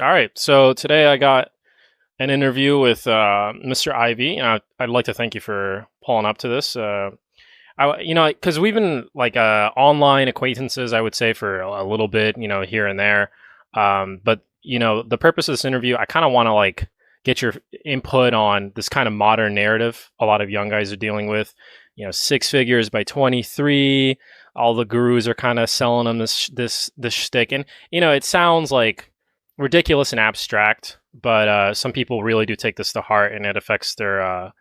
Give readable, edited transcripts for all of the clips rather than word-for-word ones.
All right. So today I got an interview with Mr. Ivy, and I'd like to thank you for pulling up to this. Because we've been like online acquaintances, I would say, for a little bit, here and there. But the purpose of this interview, I kind of want to like get your input on this kind of modern narrative a lot of young guys are dealing with. Six figures by 23. All the gurus are kind of selling them this shtick, and it sounds like ridiculous and abstract, but some people really do take this to heart, and it affects their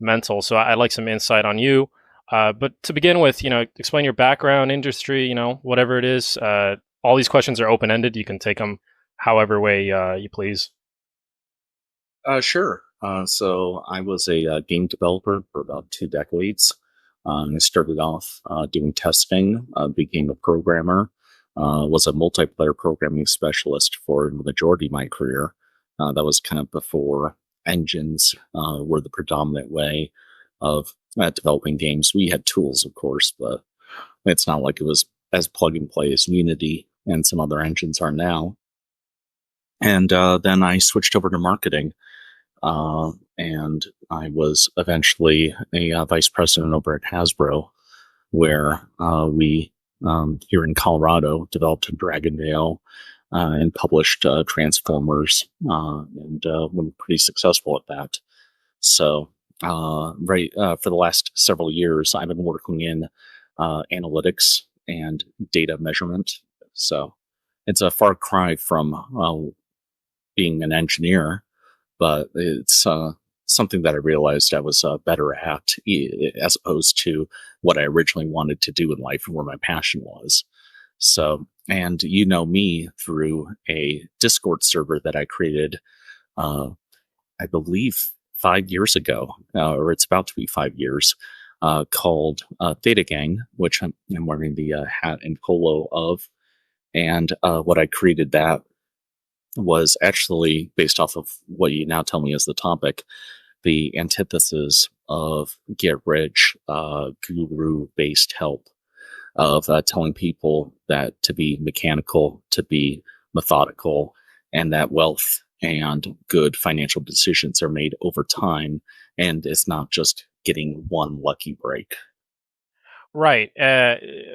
mental. So I'd like some insight on you. But to begin with, explain your background, industry, whatever it is. All these questions are open ended. You can take them however way you please. Sure. So I was a game developer for about 2 decades. I started off doing testing, became a programmer, was a multiplayer programming specialist for the majority of my career. That was kind of before engines were the predominant way of developing games. We had tools, of course, but it's not like it was as plug and play as Unity and some other engines are now. And then I switched over to marketing. And I was eventually a vice president over at Hasbro, where we here in Colorado developed Dragondale and published Transformers, and were pretty successful at that. So, for the last several years, I've been working in analytics and data measurement. So, it's a far cry from being an engineer, but it's something that I realized I was better at as opposed to what I originally wanted to do in life and where my passion was. So, and me through a Discord server that I created, I believe 5 years ago, or it's about to be 5 years, called Theta Gang, which I'm wearing the hat and polo of. And what I created that was actually based off of what you now tell me is the topic, the antithesis of get rich, guru based help, of telling people that to be mechanical, to be methodical, and that wealth and good financial decisions are made over time. And it's not just getting one lucky break. Right.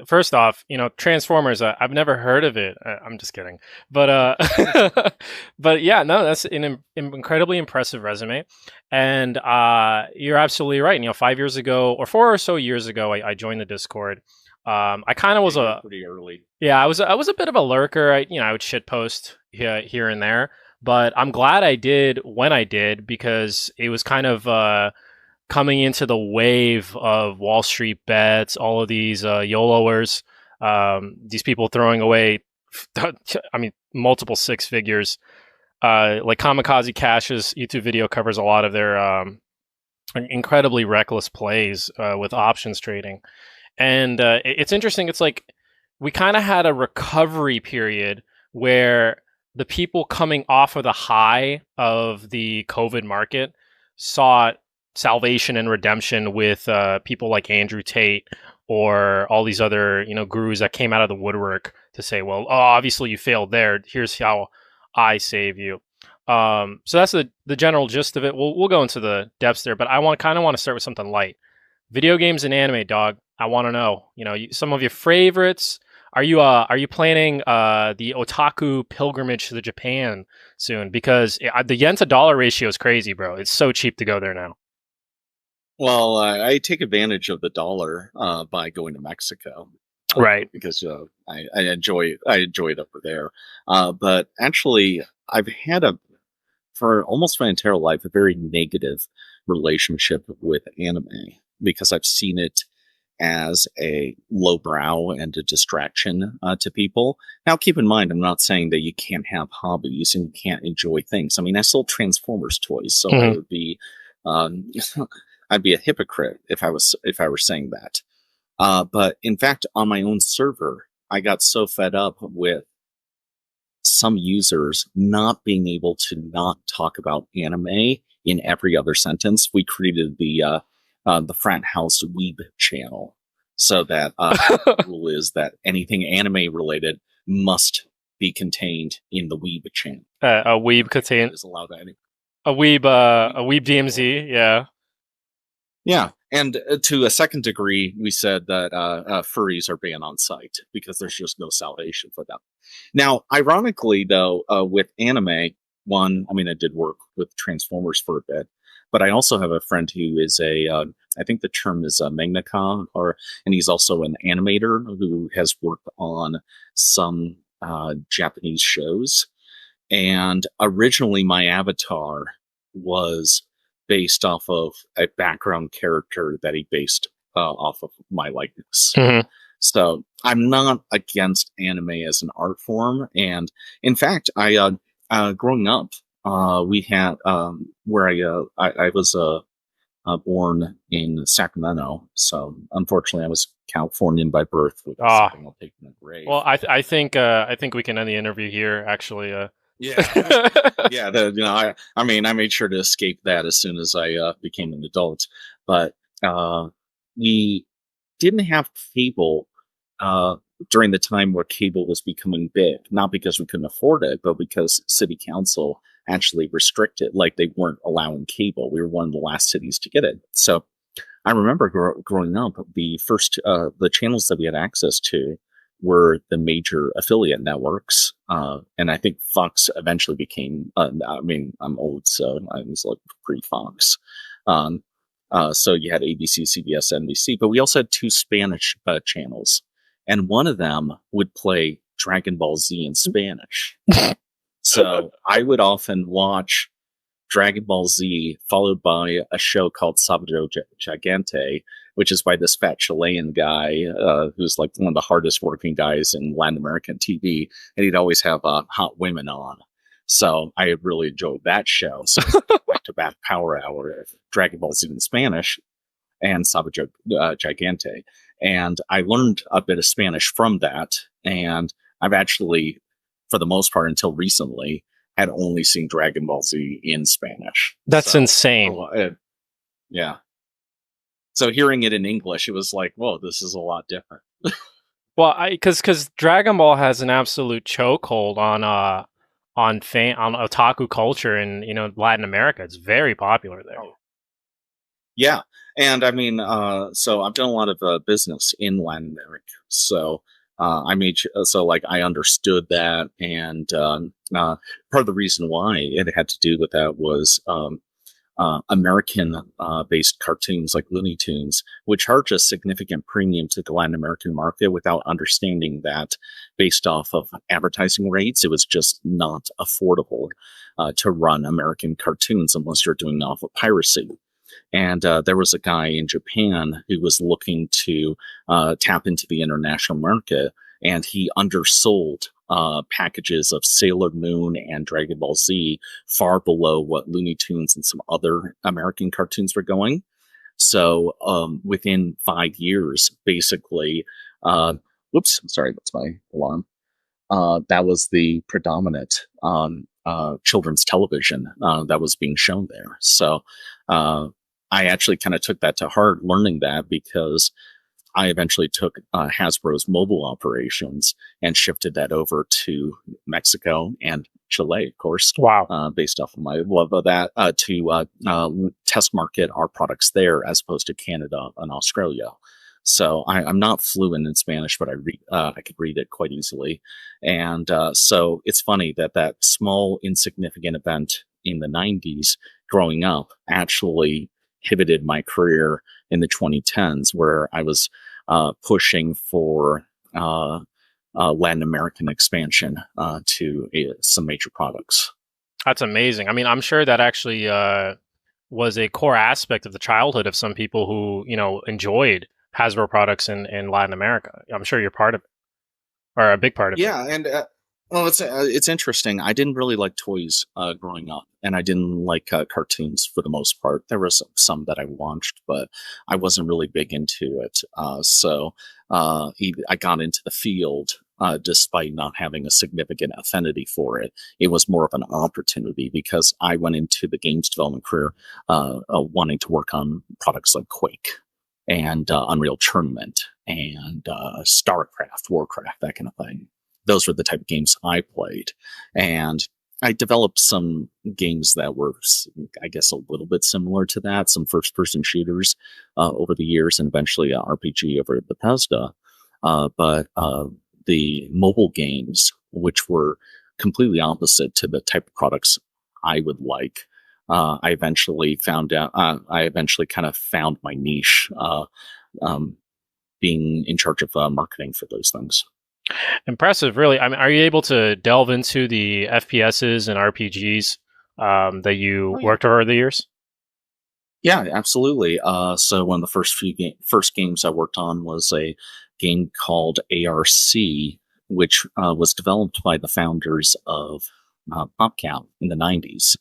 First off, Transformers. I've never heard of it. I'm just kidding. But but yeah, no, that's an incredibly impressive resume, and you're absolutely right. 5 years ago or 4 or so years ago, I joined the Discord. I kind of Yeah, was you're a pretty early. Yeah, I was a bit of a lurker. I would shit post here and there, but I'm glad I did when I did because it was kind of coming into the wave of Wall Street bets, all of these YOLOers, these people throwing away, I mean, multiple six figures. Like Kamikaze Cash's YouTube video covers a lot of their incredibly reckless plays with options trading. And it's interesting. It's like we kind of had a recovery period where the people coming off of the high of the COVID market saw salvation and redemption with people like Andrew Tate or all these other gurus that came out of the woodwork to say, well, obviously you failed there. Here's how I save you. So that's the general gist of it. We'll go into the depths there, but I want to start with something light. Video games and anime, dog. I want to know. Some of your favorites. Are you planning the otaku pilgrimage to the Japan soon? Because the yen to dollar ratio is crazy, bro. It's so cheap to go there now. Well, I take advantage of the dollar by going to Mexico Right. because I enjoy it over there. But actually, I've had for almost my entire life a very negative relationship with anime because I've seen it as a lowbrow and a distraction to people. Now, keep in mind, I'm not saying that you can't have hobbies and you can't enjoy things. I mean, I sold Transformers toys, so I Mhm. would be um, I'd be a hypocrite if I were saying that. But in fact, on my own server, I got so fed up with some users not being able to not talk about anime in every other sentence. We created the frat house weeb channel so that the rule is that anything anime related must be contained in the Weeb channel. A weeb contain Is allowed any a weeb DMZ. Yeah. Yeah, and to a second degree, we said that furries are banned on site because there's just no salvation for them. Now, ironically, though, with anime, one, I mean, I did work with Transformers for a bit, but I also have a friend who is I think the term is a mangaka, and he's also an animator who has worked on some Japanese shows. And originally, my avatar was based off of a background character that he based off of my likeness. Mm-hmm. So I'm not against anime as an art form. And in fact, growing up, we had where I was born in Sacramento. So unfortunately, I was Californian by birth, which is Ah. something I'll take in the grave. Well, I think we can end the interview here. Actually. Yeah, yeah. I mean, I made sure to escape that as soon as I became an adult. But we didn't have cable uh, during the time where cable was becoming big. Not because we couldn't afford it, but because city council actually restricted, like they weren't allowing cable. We were one of the last cities to get it. So I remember growing up, the channels that we had access to were the major affiliate networks, and I think Fox eventually became. I mean, I'm old, so I was like pre-Fox. Um, so you had ABC, CBS, NBC, but we also had two Spanish channels, and one of them would play Dragon Ball Z in Spanish. So I would often watch Dragon Ball Z, followed by a show called Sábado Gigante, which is by this fat Chilean guy who's like one of the hardest working guys in Latin American TV, and he'd always have hot women on. So I really enjoyed that show. So back to back Power Hour of Dragon Ball Z in Spanish and Sábado Gigante, and I learned a bit of Spanish from that. And I've actually, for the most part, until recently, had only seen Dragon Ball Z in Spanish. That's insane. Yeah. So hearing it in English, it was like, whoa, this is a lot different. Well, because Dragon Ball has an absolute chokehold on otaku culture in Latin America. It's very popular there. Oh. Yeah, and I mean, so I've done a lot of business in Latin America, so I understood that, and part of the reason why it had to do with that was American based cartoons like Looney Tunes would charge a significant premium to the Latin American market without understanding that based off of advertising rates, it was just not affordable to run American cartoons unless you're doing off of piracy. And there was a guy in Japan who was looking to tap into the international market, and he undersold packages of Sailor Moon and Dragon Ball Z far below what Looney Tunes and some other American cartoons were going. So within 5 years, basically, whoops, sorry, that's my alarm. That was the predominant children's television that was being shown there. So I actually kind of took that to heart, learning that, because I eventually took Hasbro's mobile operations and shifted that over to Mexico and Chile, of course. Wow. Based off of my love of that, to test market our products there as opposed to Canada and Australia. So I'm not fluent in Spanish, but I could read it quite easily. And so it's funny that small, insignificant event in the 90s growing up actually pivoted my career in the 2010s, where I was pushing for Latin American expansion to some major products. That's amazing. I mean, I'm sure that actually was a core aspect of the childhood of some people who enjoyed Hasbro products in Latin America. I'm sure you're part of it, or a big part of it. Yeah, and well, it's interesting. I didn't really like toys growing up, and I didn't like cartoons for the most part. There was some that I watched, but I wasn't really big into it. So I got into the field despite not having a significant affinity for it. It was more of an opportunity because I went into the games development career wanting to work on products like Quake and Unreal Tournament and StarCraft, Warcraft, that kind of thing. those were the type of games I played. And I developed some games that were, I guess, a little bit similar to that, some first person shooters over the years, and eventually an RPG over at Bethesda. But the mobile games, which were completely opposite to the type of products I would like, I eventually found out, I eventually kind of found my niche, um, being in charge of marketing for those things. Impressive, really. I mean, are you able to delve into the FPSs and RPGs that you Oh, yeah. worked over the years? Yeah, absolutely. So one of the first games I worked on was a game called ARC, which was developed by the founders of PopCap in the 90s.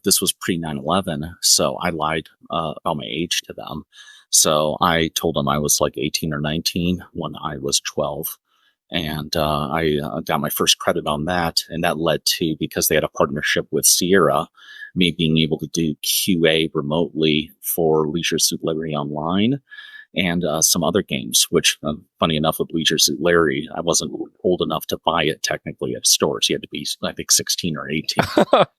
This was pre 9/11, so I lied about my age to them. So I told them I was like 18 or 19 when I was 12. And I got my first credit on that. And that led to, because they had a partnership with Sierra, me being able to do QA remotely for Leisure Suit Larry Online and some other games, which, funny enough, with Leisure Suit Larry, I wasn't old enough to buy it technically at stores. You had to be, I think, 16 or 18.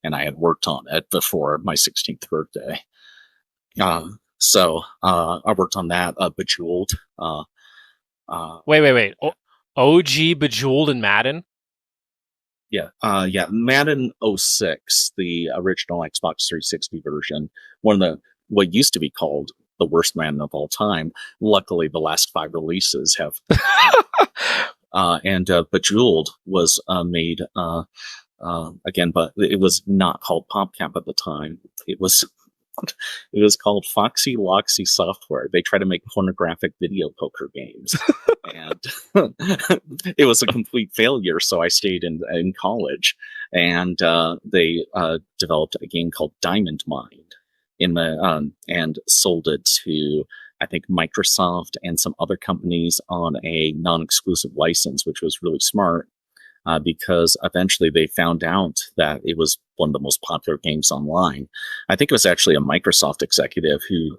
And I had worked on it before my 16th birthday. So I worked on that, Bejeweled. Wait. OG Bejeweled and Madden? Yeah, Madden '06, the original Xbox 360 version, one of the what used to be called the worst Madden of all time. Luckily, the last 5 releases have. And Bejeweled was made again, but it was not called PopCap at the time. It was called Foxy Loxy Software. They try to make pornographic video poker games, and it was a complete failure. So I stayed in college, and they developed a game called Diamond Mine and sold it to, I think, Microsoft and some other companies on a non-exclusive license, which was really smart. Because eventually they found out that it was one of the most popular games online. I think it was actually a Microsoft executive who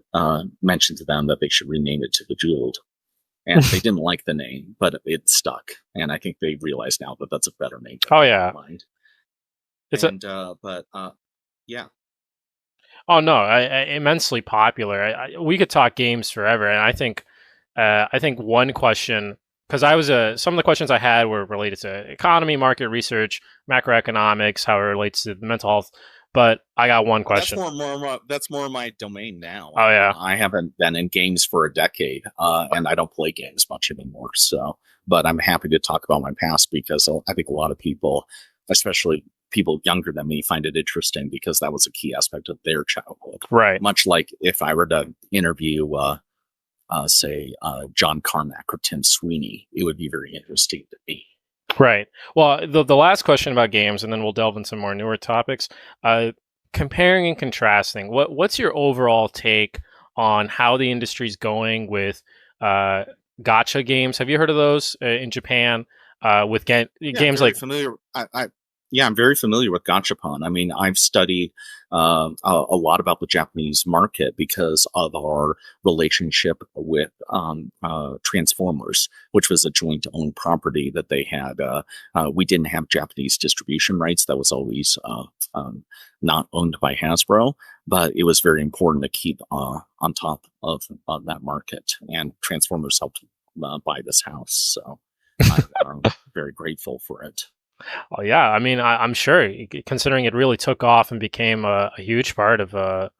mentioned to them that they should rename it to Bejeweled. And they didn't like the name, but it stuck. And I think they realize now that that's a better name. Oh, yeah. Mind. It's Yeah. Oh no, immensely popular. We could talk games forever, and I think one question, because some of the questions I had were related to economy, market research, macroeconomics, how it relates to mental health. But I got one question. That's more my domain now. Oh yeah, I haven't been in games for a decade, and I don't play games much anymore. So, but I'm happy to talk about my past because I think a lot of people, especially people younger than me, find it interesting because that was a key aspect of their childhood. Right. Much like if I were to interview, say, John Carmack or Tim Sweeney, it would be very interesting to me. Right. Well, the last question about games, and then we'll delve into some more newer topics. Comparing and contrasting, what's your overall take on how the industry's going with gacha games? Have you heard of those in Japan? With games like familiar. I'm very familiar with gachapon. I mean, I've studied a lot about the Japanese market because of our relationship with Transformers, which was a joint owned property that they had. We didn't have Japanese distribution rights. That was always not owned by Hasbro, but it was very important to keep on top of that market. And Transformers helped buy this house. So I'm very grateful for it. Oh yeah, I mean, I'm sure, considering it really took off and became a huge part of the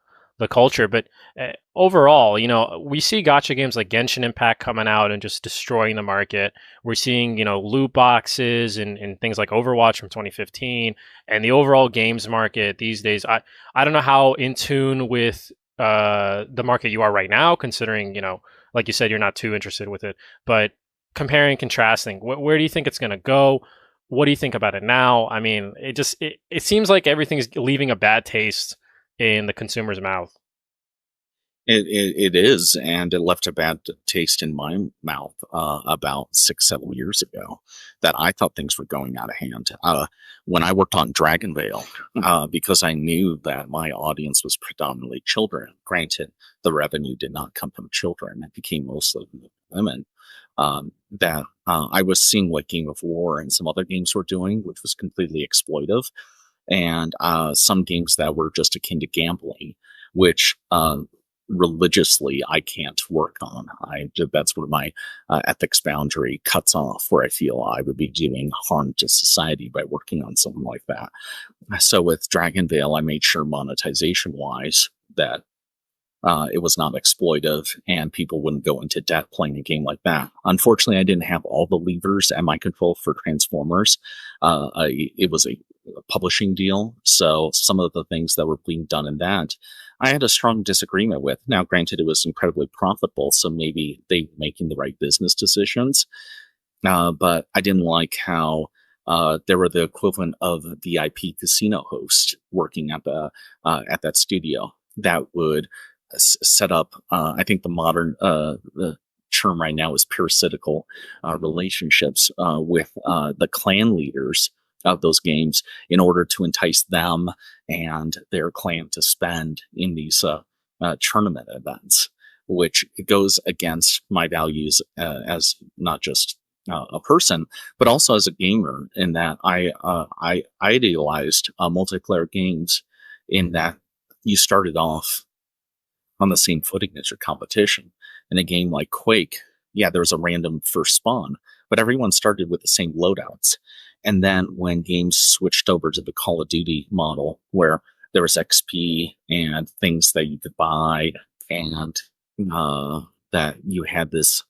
culture. But overall, we see gacha games like Genshin Impact coming out and just destroying the market. We're seeing, loot boxes and things like Overwatch from 2015, and the overall games market these days. I don't know how in tune with the market you are right now, considering, like you said, you're not too interested with it. But comparing and contrasting, where do you think it's going to go? What do you think about it now? I mean, it seems like everything's leaving a bad taste in the consumer's mouth. It is, and it left a bad taste in my mouth about 6-7 years ago. That I thought things were going out of hand. When I worked on Dragon Veil, because I knew that my audience was predominantly children. Granted, the revenue did not come from children; it became mostly women. that I was seeing what Game of War and some other games were doing, which was completely exploitive, and some games that were just akin to gambling, which religiously I can't work on. That's where my ethics boundary cuts off, where I feel I would be doing harm to society by working on something like that. So with Dragonvale, I made sure monetization wise that it was not exploitive and people wouldn't go into debt playing a game like that. Unfortunately, I didn't have all the levers at my control for Transformers. It was a publishing deal. So some of the things that were being done in that, I had a strong disagreement with. Now, granted, it was incredibly profitable. So maybe they were making the right business decisions. But I didn't like how there were the equivalent of VIP casino host working at that studio that would set up. I think the term right now is parasitical relationships with the clan leaders of those games in order to entice them and their clan to spend in these tournament events, which goes against my values as not just a person, but also as a gamer. In that I idealized multiplayer games, in that you started off on the same footing as your competition. In a game like Quake, yeah, there was a random first spawn, but everyone started with the same loadouts. And then when games switched over to the Call of Duty model, where there was XP and things that you could buy, and that you had this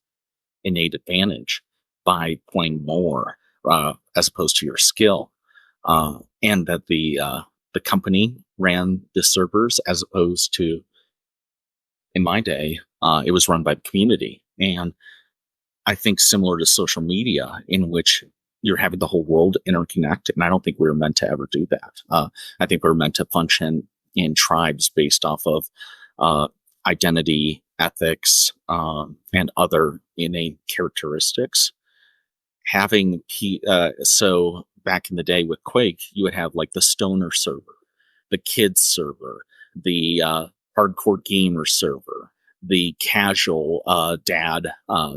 innate advantage by playing more as opposed to your skill, and that the company ran the servers as opposed to, in my day, it was run by the community. And I think similar to social media, in which you're having the whole world interconnect. And I don't think we were meant to ever do that. I think we were meant to function in tribes based off of identity, ethics, and other innate characteristics. So back in the day with Quake, you would have like the stoner server, the kids server, the hardcore gamer server, the casual dad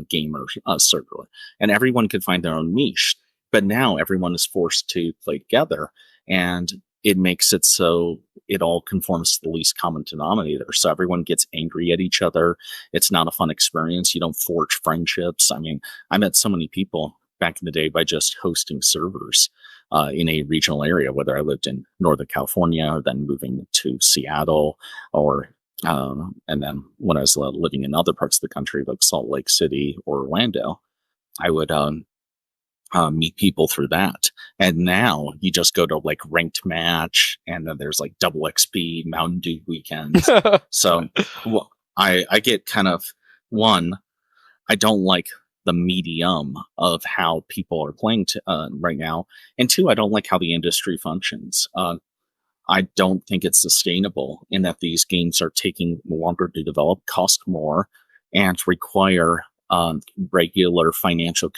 gamer server, and everyone could find their own niche. But now everyone is forced to play together, and it makes it so it all conforms to the least common denominator. So everyone gets angry at each other. It's not a fun experience. You don't forge friendships. I mean, I met so many people back in the day by just hosting servers in a regional area, whether I lived in Northern California or then moving to Seattle, or and then when I was living in other parts of the country, like Salt Lake City or Orlando, I would meet people through that. And now you just go to like ranked match, and then there's like double XP Mountain Dew weekends. So well, I get kind of, one, I don't like the medium of how people are playing right now, and two, I don't like how the industry functions. I don't think it's sustainable, in that these games are taking longer to develop, cost more, and require regular financial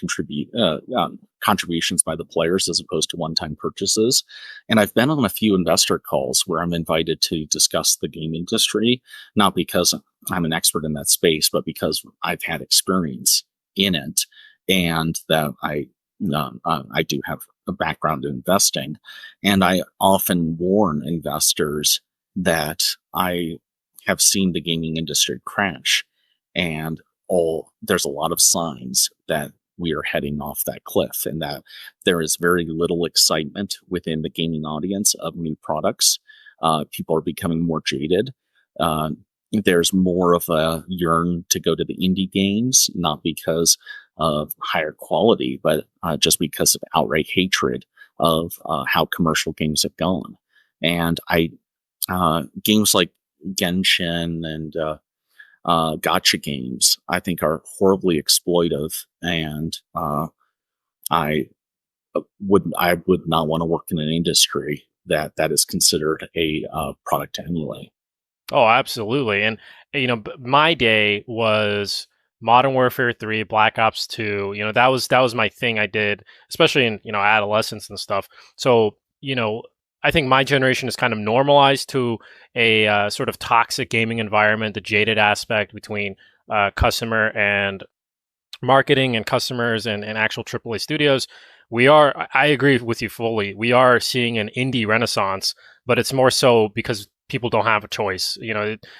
contributions by the players as opposed to one-time purchases. And I've been on a few investor calls where I'm invited to discuss the game industry, not because I'm an expert in that space, but because I've had experience in it, and that I do have a background in investing. And I often warn investors that I have seen the gaming industry crash, and there's a lot of signs that we are heading off that cliff, and that there is very little excitement within the gaming audience of new products. People are becoming more jaded. There's more of a yearn to go to the indie games, not because of higher quality, but just because of outright hatred of how commercial games have gone. And games like Genshin and gacha games, I think, are horribly exploitive, and I would not want to work in an industry that is considered a product to emulate. Oh, absolutely. And my day was Modern Warfare 3, Black Ops 2. That was my thing I did, especially in, adolescence and stuff. So, I think my generation is kind of normalized to a sort of toxic gaming environment, the jaded aspect between customer and marketing and customers and actual AAA studios, I agree with you fully. We are seeing an indie renaissance, but it's more so because people don't have a choice.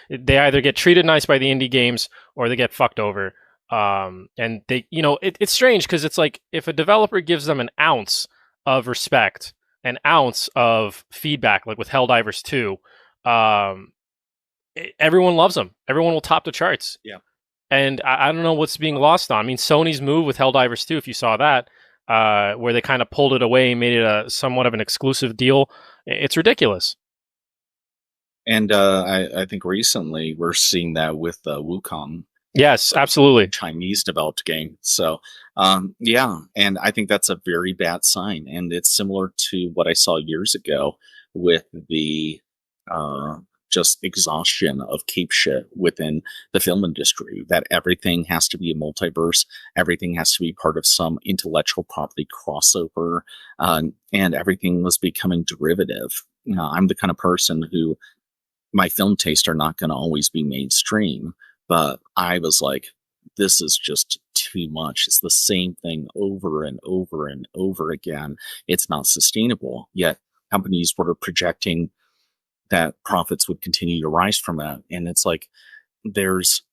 They either get treated nice by the indie games or they get fucked over. And it's strange because it's like if a developer gives them an ounce of respect, an ounce of feedback, like with Helldivers 2, um, everyone loves them. Everyone will top the charts. Yeah. And I don't know what's being lost on. I mean, Sony's move with Helldivers 2, if you saw that, where they kind of pulled it away and made it a somewhat of an exclusive deal, it's ridiculous. And I think recently we're seeing that with Wukong, Yes, absolutely. Chinese developed game. So, yeah, and I think that's a very bad sign. And it's similar to what I saw years ago with the just exhaustion of cape shit within the film industry, that everything has to be a multiverse, everything has to be part of some intellectual property crossover, and everything was becoming derivative. I'm the kind of person who my film tastes are not going to always be mainstream, but I was like, this is just too much. It's the same thing over and over and over again. It's not sustainable. Yet companies were projecting that profits would continue to rise from that. And it's like, there's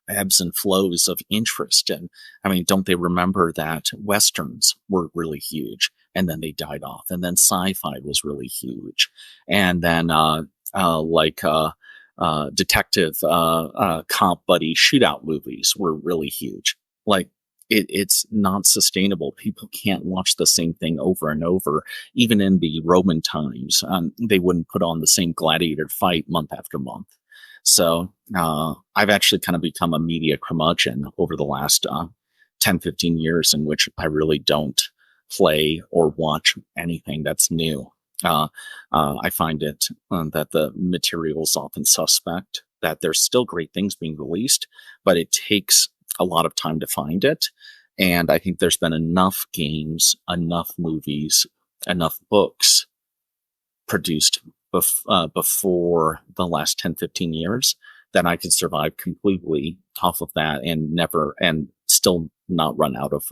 ebbs and flows of interest. And I mean, don't they remember that Westerns were really huge and then they died off, and then sci-fi was really huge. And then, detective cop buddy shootout movies were really huge. Like it's not sustainable. People can't watch the same thing over and over. Even in the Roman times, they wouldn't put on the same gladiator fight month after month. So I've actually kind of become a media curmudgeon over the last 10, 15 years, in which I really don't play or watch anything that's new. I find it that the material is often suspect, that there's still great things being released, but it takes a lot of time to find it. And I think there's been enough games, enough movies, enough books produced before the last 10, 15 years that I could survive completely off of that and still not run out of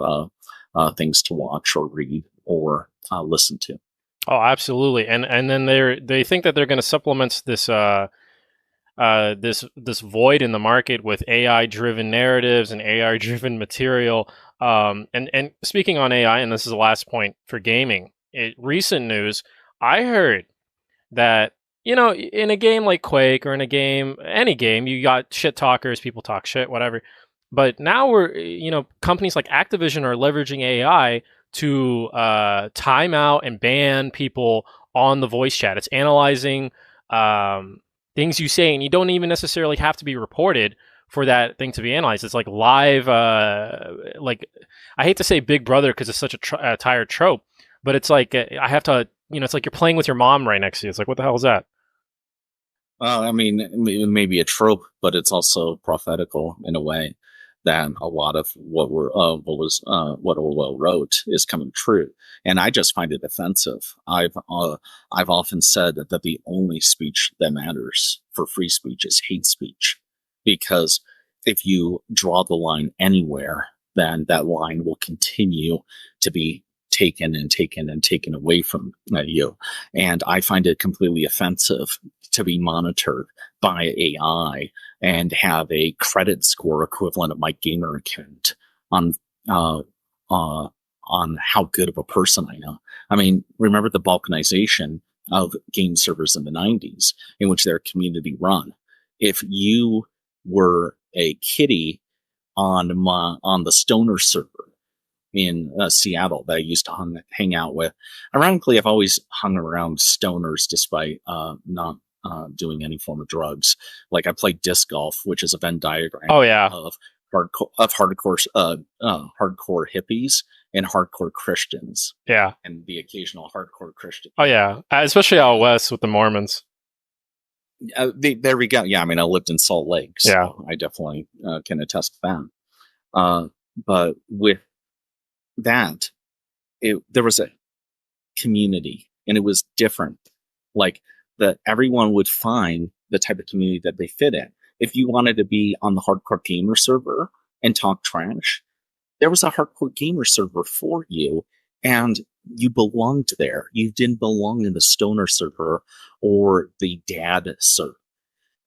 things to watch or read or listen to. Oh, absolutely. And then they think that they're going to supplement this void in the market with AI driven narratives and AI driven material. And speaking on AI, and this is the last point for gaming. Recent news, I heard that in a game like Quake or in any game, you got shit talkers, people talk shit, whatever. But now companies like Activision are leveraging AI to time out and ban people on the voice chat. It's analyzing things you say, and you don't even necessarily have to be reported for that thing to be analyzed. It's like live, like I hate to say Big Brother because it's such a tired trope, but it's like I have to, it's like you're playing with your mom right next to you. It's like, what the hell is that? I mean, it may be a trope, but it's also prophetical in a way that a lot of what Orwell wrote is coming true. And I just find it offensive. I've often said that the only speech that matters for free speech is hate speech, because if you draw the line anywhere, then that line will continue to be taken and taken and taken away from you. And I find it completely offensive to be monitored by AI and have a credit score equivalent of my gamer account on how good of a person I am. I mean, remember the balkanization of game servers in the 90s, in which they're community run. If you were a kitty on the Stoner server in Seattle that I used to hang out with. Ironically, I've always hung around stoners despite not doing any form of drugs. Like I played disc golf, which is a Venn diagram Oh yeah, of hardcore hippies and hardcore Christians, yeah. and the occasional hardcore Christian. Oh yeah, especially out west with the Mormons. There we go. Yeah, I mean, I lived in Salt Lake, so Yeah. I definitely can attest to that. But with that, there was a community, and it was different. Like that, everyone would find the type of community that they fit in. If you wanted to be on the hardcore gamer server, and talk trash, there was a hardcore gamer server for you, and you belonged there. You didn't belong in the stoner server or the dad server.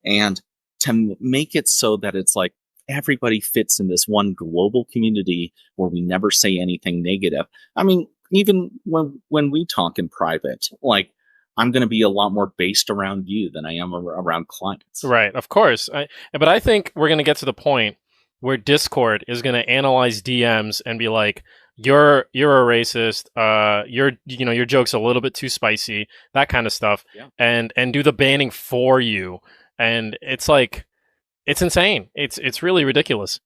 And to make it so that it's like everybody fits in this one global community where we never say anything negative. I mean, even when we talk in private, like I'm going to be a lot more based around you than I am around clients. Right, of course. But I think we're going to get to the point where Discord is going to analyze DMs and be like, "You're a racist. Your joke's a little bit too spicy." That kind of stuff, Yeah. and do the banning for you. And it's like, it's insane. It's really ridiculous.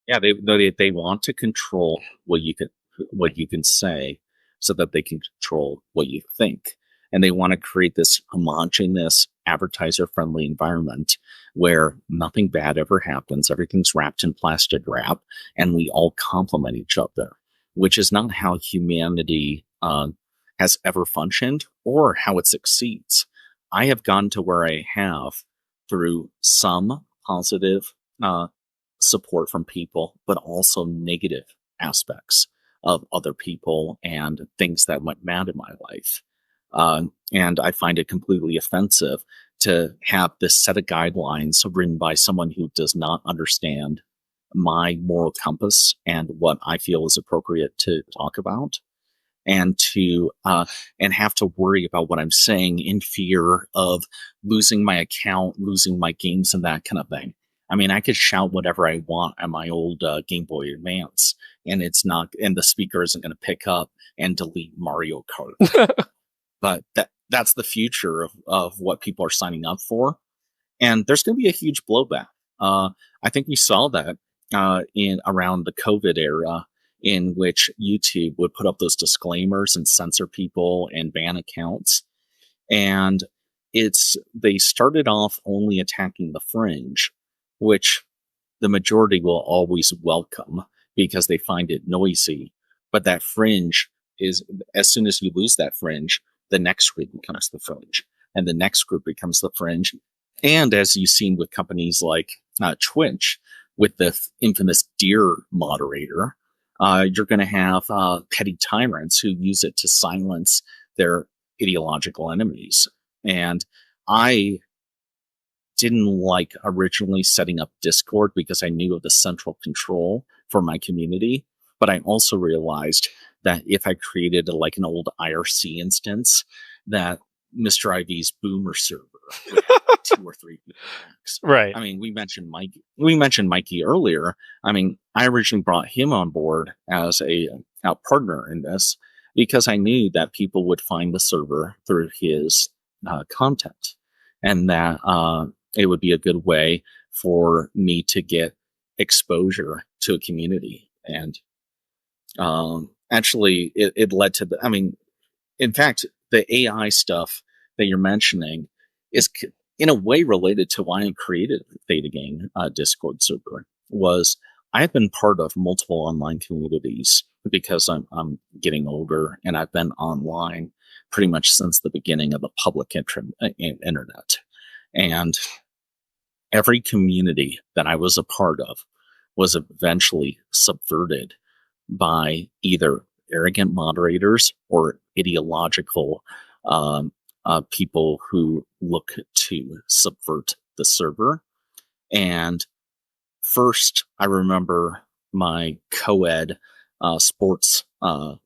Yeah, they want to control what you can say so that they can control what you think. And they want to create this homogeneous advertiser friendly environment where nothing bad ever happens. Everything's wrapped in plastic wrap and we all complement each other, which is not how humanity has ever functioned or how it succeeds. I have gone to where I have through some positive support from people, but also negative aspects of other people and things that went bad in my life. And I find it completely offensive to have this set of guidelines written by someone who does not understand my moral compass and what I feel is appropriate to talk about, and to and have to worry about what I'm saying in fear of losing my account, losing my games, and that kind of thing. I mean, I could shout whatever I want at my old Game Boy Advance, and it's not, and the speaker isn't going to pick up and delete Mario Kart. But that's the future of what people are signing up for, and there's going to be a huge blowback. I think we saw that in around the COVID era, in which YouTube would put up those disclaimers and censor people and ban accounts. And they started off only attacking the fringe, which the majority will always welcome because they find it noisy. But that fringe is, as soon as you lose that fringe, the next group becomes the fringe, and the next group becomes the fringe. And as you've seen with companies like Twitch, with the infamous Deer moderator, you're going to have petty tyrants who use it to silence their ideological enemies. And I didn't like originally setting up Discord because I knew of the central control for my community. But I also realized that if I created like an old IRC instance, that Mr. IV's boomer server would have like 2 or 3 people max. Right. I mean, we mentioned Mikey earlier. I mean, I originally brought him on board as a partner in this because I knew that people would find the server through his content, and that it would be a good way for me to get exposure to a community. And actually, it led to I mean, in fact, the AI stuff that you're mentioning is in a way related to why I created Theta Gang Discord server. Was I have been part of multiple online communities because I'm getting older, and I've been online pretty much since the beginning of the public internet. And every community that I was a part of was eventually subverted by either arrogant moderators or ideological people who look to subvert the server. And first, I remember my co-ed sports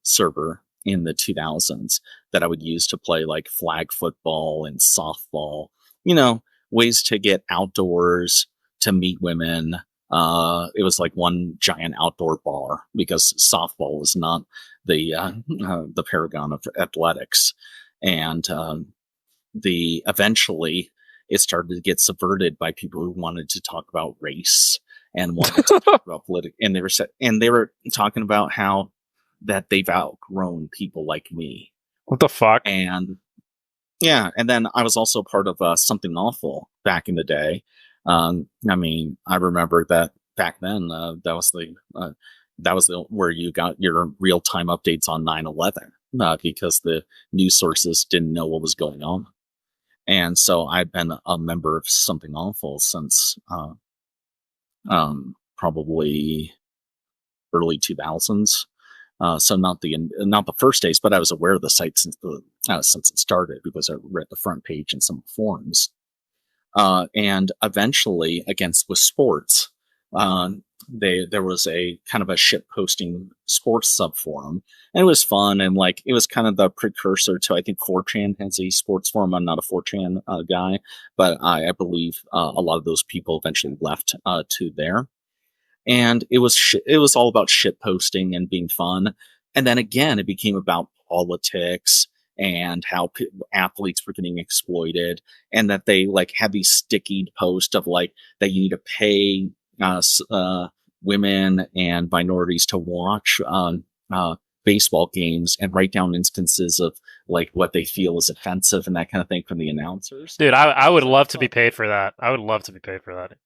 server in the 2000s that I would use to play like flag football and softball, ways to get outdoors, to meet women. It was like one giant outdoor bar because softball is not the paragon of athletics. And eventually it started to get subverted by people who wanted to talk about race and wanted to talk about politics. And they were talking about how that they've outgrown people like me. What the fuck? And yeah, and then I was also part of Something Awful back in the day. I mean, I remember that back then that was the where you got your real time updates on 9/11 because the news sources didn't know what was going on. And so I've been a member of Something Awful since probably early 2000s. So not the first days, but I was aware of the site since it started because I read the front page in some forums. And eventually, against with sports, there was a kind of a shit posting sports sub forum, and it was fun, and like it was kind of the precursor to, I think 4chan has a sports forum. I'm not a 4chan guy, but I believe a lot of those people eventually left to there, and it was all about shit posting and being fun. And then again, it became about politics and how athletes were getting exploited, and that they like had these sticky posts of like that you need to pay uh, women and minorities to watch baseball games and write down instances of like what they feel is offensive and that kind of thing from the announcers. Dude, I would It's like, love to be fuck, paid for that. I would love to be paid for that.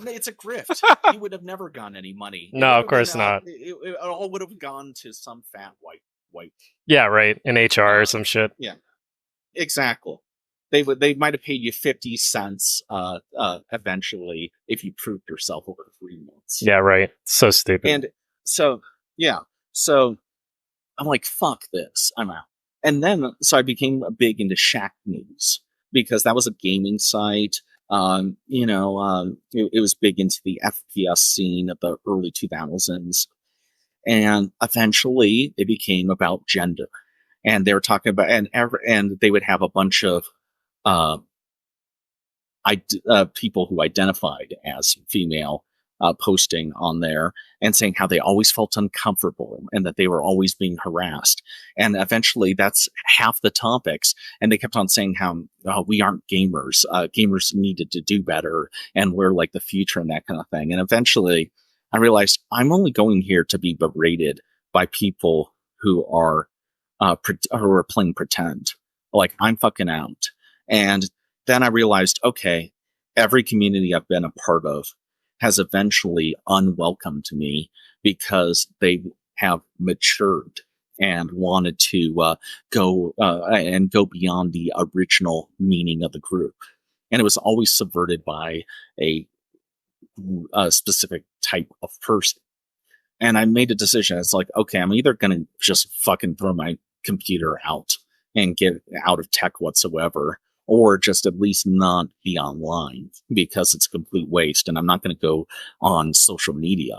it's a grift. You would have never gotten any money. It No, would of have been course not. it all would have gone to some fat white. Yeah, right. In HR or Uh, some shit. yeah, exactly. They might have paid you 50 cents eventually if you proved yourself over 3 months. Yeah, right. So stupid. And so yeah, so I'm like, fuck this, I'm out. And then so I became big into Shack News because that was a gaming site. It was big into the FPS scene of the early 2000s, and eventually it became about gender. And they were talking about and they would have a bunch of uh, people who identified as female posting on there and saying how they always felt uncomfortable and that they were always being harassed. And eventually that's half the topics. And they kept on saying how we aren't gamers. Gamers needed to do better and we're like the future and that kind of thing. And eventually I realized I'm only going here to be berated by people who are who are playing pretend. Like I'm fucking out. And then I realized, okay, every community I've been a part of has eventually unwelcomed me because they have matured and wanted to go beyond the original meaning of the group. And it was always subverted by a, a specific type of person. And I made a decision. It's like, okay, I'm either going to just fucking throw my computer out and get out of tech whatsoever, or just at least not be online because it's a complete waste. And I'm not going to go on social media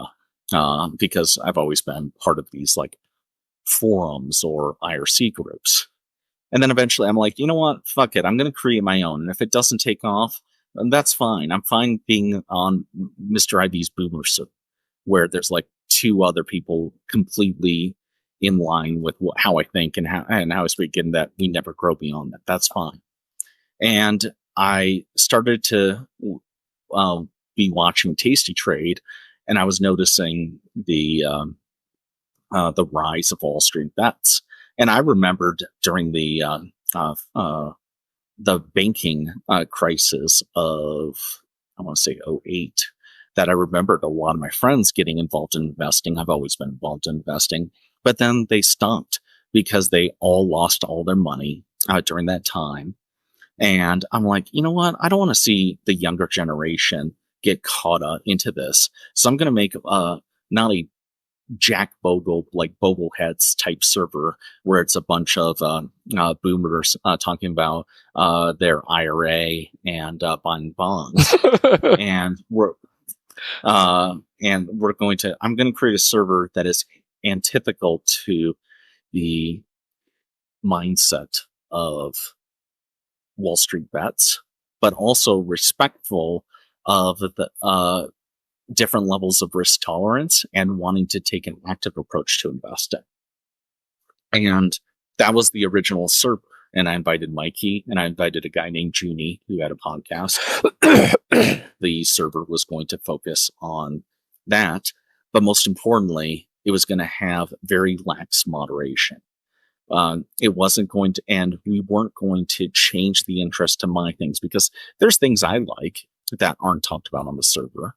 because I've always been part of these like forums or IRC groups. And then eventually I'm like, you know what? Fuck it. I'm going to create my own. And if it doesn't take off, then that's fine. I'm fine being on Mr. IB's Boomer where there's like two other people completely in line with how I think and how I speak, and that we never grow beyond that. That's fine. And I started to uh, be watching Tasty Trade, and I was noticing the rise of Wall Street bets. And I remembered during the banking crisis of, I want to say, '08, that I remembered a lot of my friends getting involved in investing. I've always been involved in investing, but then they stopped because they all lost all their money during that time. And I'm like, you know what? I don't want to see the younger generation get caught into this. So I'm going to make not a Jack Bogle, like Bogleheads type server where it's a bunch of boomers talking about their IRA and buying bonds. And I'm going to create a server that is antithetical to the mindset of Wall Street bets, but also respectful of the different levels of risk tolerance and wanting to take an active approach to investing. And that was the original server. And I invited Mikey and I invited a guy named Junie who had a podcast. The server was going to focus on that. But most importantly, it was going to have very lax moderation. It wasn't going to, and we weren't going to change the interest to my things because there's things I like that aren't talked about on the server.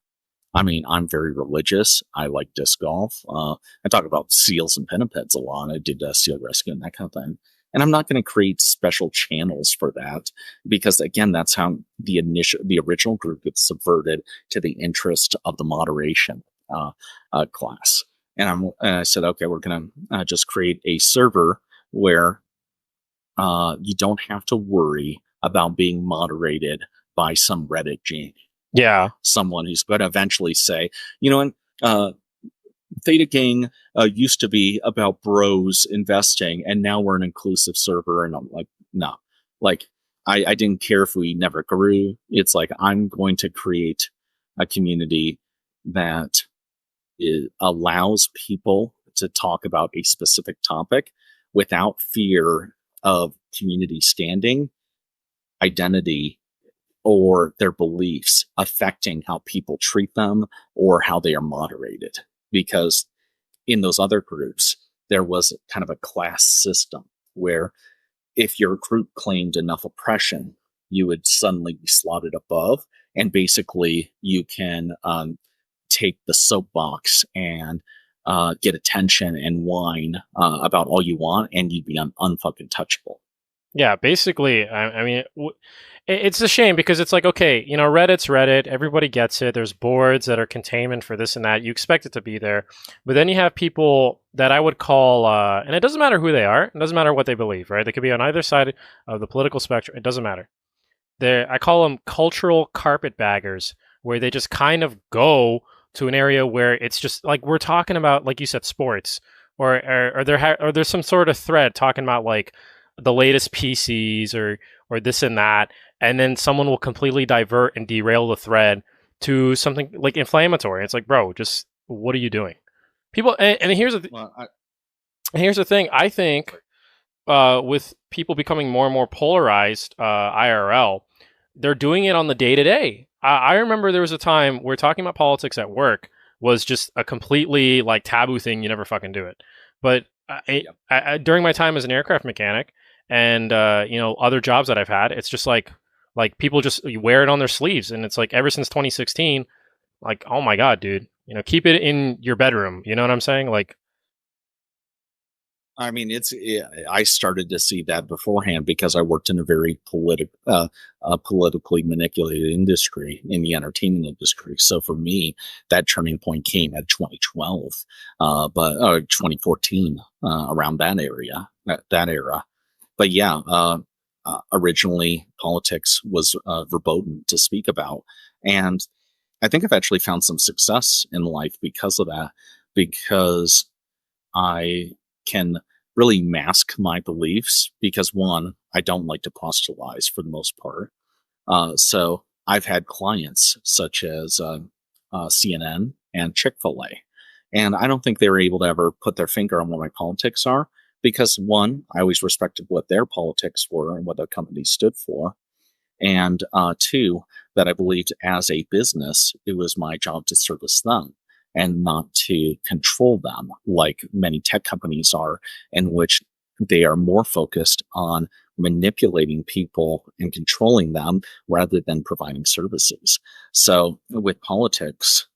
I mean, I'm very religious. I like disc golf. I talk about seals and pinnipeds a lot. I did seal rescue and that kind of thing. And I'm not going to create special channels for that because again, that's how the original group gets subverted to the interest of the moderation uh, class. And I said, okay, we're going to just create a server where you don't have to worry about being moderated by some Reddit genius, Yeah. someone who's going to eventually say, you know, uh, Theta Gang used to be about bros investing, and now we're an inclusive server. And I'm like, no, like I didn't care if we never grew. It's like I'm going to create a community that allows people to talk about a specific topic without fear of community standing, identity, or their beliefs affecting how people treat them or how they are moderated. Because in those other groups, there was kind of a class system where if your group claimed enough oppression, you would suddenly be slotted above. And basically, you can take the soapbox and get attention and whine about all you want, and you'd be unfucking touchable. Yeah, basically, I mean, it's a shame because it's like, okay, you know, Reddit's Reddit, everybody gets it. There's boards that are containment for this and that. You expect it to be there. But then you have people that I would call, and it doesn't matter who they are, it doesn't matter what they believe, right? They could be on either side of the political spectrum. It doesn't matter. I call them cultural carpetbaggers, where they just kind of go to an area where it's just like we're talking about, like you said, sports, or there's some sort of thread talking about like the latest PCs or this and that, and then someone will completely divert and derail the thread to something like inflammatory. It's like, bro, just what are you doing? People, and here's the thing. I think with people becoming more and more polarized IRL, they're doing it on the day to day. I remember there was a time where talking about politics at work was just a completely like taboo thing. You never fucking do it. But during my time as an aircraft mechanic and you know, other jobs that I've had, it's just like people just wear it on their sleeves, and it's like ever since 2016, like, oh my god, dude, you know, keep it in your bedroom. You know what I'm saying? Like, I mean, I started to see that beforehand because I worked in a very politically manipulated industry in the entertainment industry. So for me, that turning point came at 2012, but 2014, around that era. But yeah, originally politics was verboten to speak about, and I think I've actually found some success in life because of that. Because I can really mask my beliefs because one, I don't like to proselytize for the most part. So I've had clients such as CNN and Chick-fil-A, and I don't think they were able to ever put their finger on what my politics are because one, I always respected what their politics were and what the company stood for. And two, that I believed as a business, it was my job to service them and not to control them like many tech companies are, in which they are more focused on manipulating people and controlling them rather than providing services. So with politics,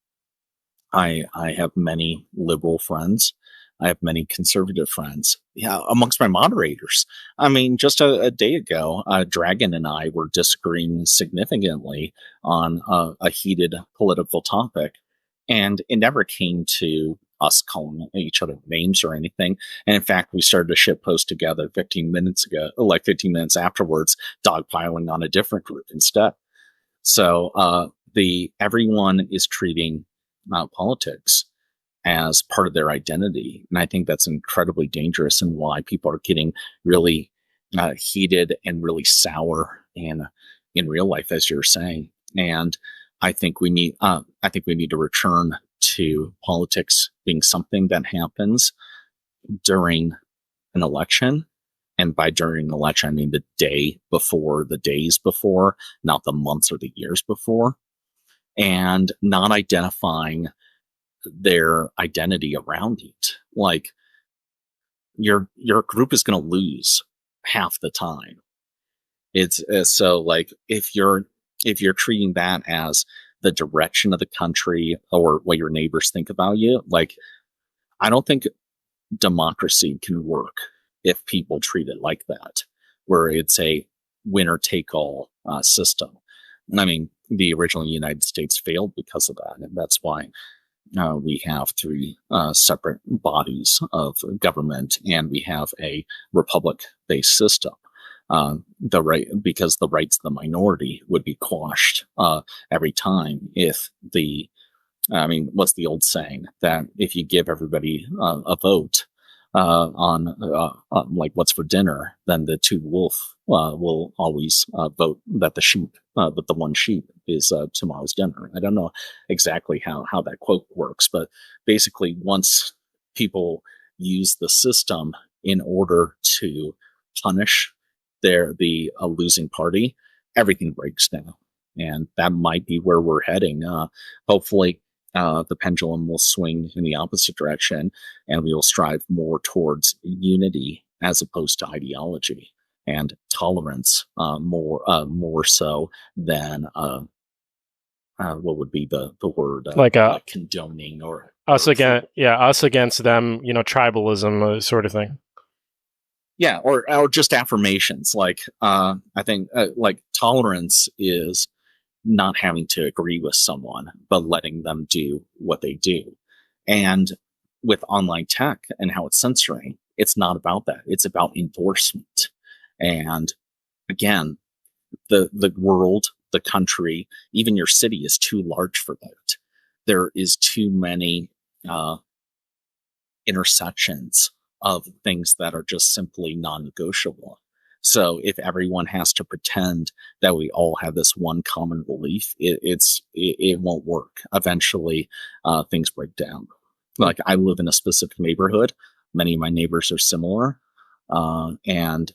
I have many liberal friends. I have many conservative friends. Yeah, amongst my moderators. I mean, just a day ago, Dragon and I were disagreeing significantly on a heated political topic, and it never came to us calling each other names or anything. And in fact, we started a shit post together 15 minutes ago, like 15 minutes afterwards, dogpiling on a different group instead. So the everyone is treating politics as part of their identity. And I think that's incredibly dangerous and why people are getting really heated and really sour in real life, as you're saying. And I think we need to return to politics being something that happens during an election. And by during an election, I mean the day before, the days before, not the months or the years before, and not identifying their identity around it. Like your group is going to lose half the time. It's so like if you're treating that as the direction of the country or what your neighbors think about you, like I don't think democracy can work if people treat it like that, where it's a winner take all system. I mean, the original United States failed because of that, and that's why we have three separate bodies of government, and we have a republic-based system. Because the rights of the minority would be quashed every time if the I mean, what's the old saying that if you give everybody a vote on like what's for dinner, then the two wolf will always vote that that the one sheep is tomorrow's dinner. I don't know exactly how that quote works, but basically, once people use the system in order to punish the losing party, everything breaks down, and that might be where we're heading. Hopefully the pendulum will swing in the opposite direction, and we will strive more towards unity as opposed to ideology and tolerance, more so than what would be the word Like condoning us against, yeah, us against them, tribalism sort of thing. Yeah, or just affirmations. Like I think like tolerance is not having to agree with someone, but letting them do what they do. And with online tech and how it's censoring, it's not about that. It's about endorsement. And again, the world, the country, even your city is too large for that. There is too many intersections of things that are just simply non-negotiable. So if everyone has to pretend that we all have this one common belief, it won't work. Eventually, things break down. Like I live in a specific neighborhood. Many of my neighbors are similar, and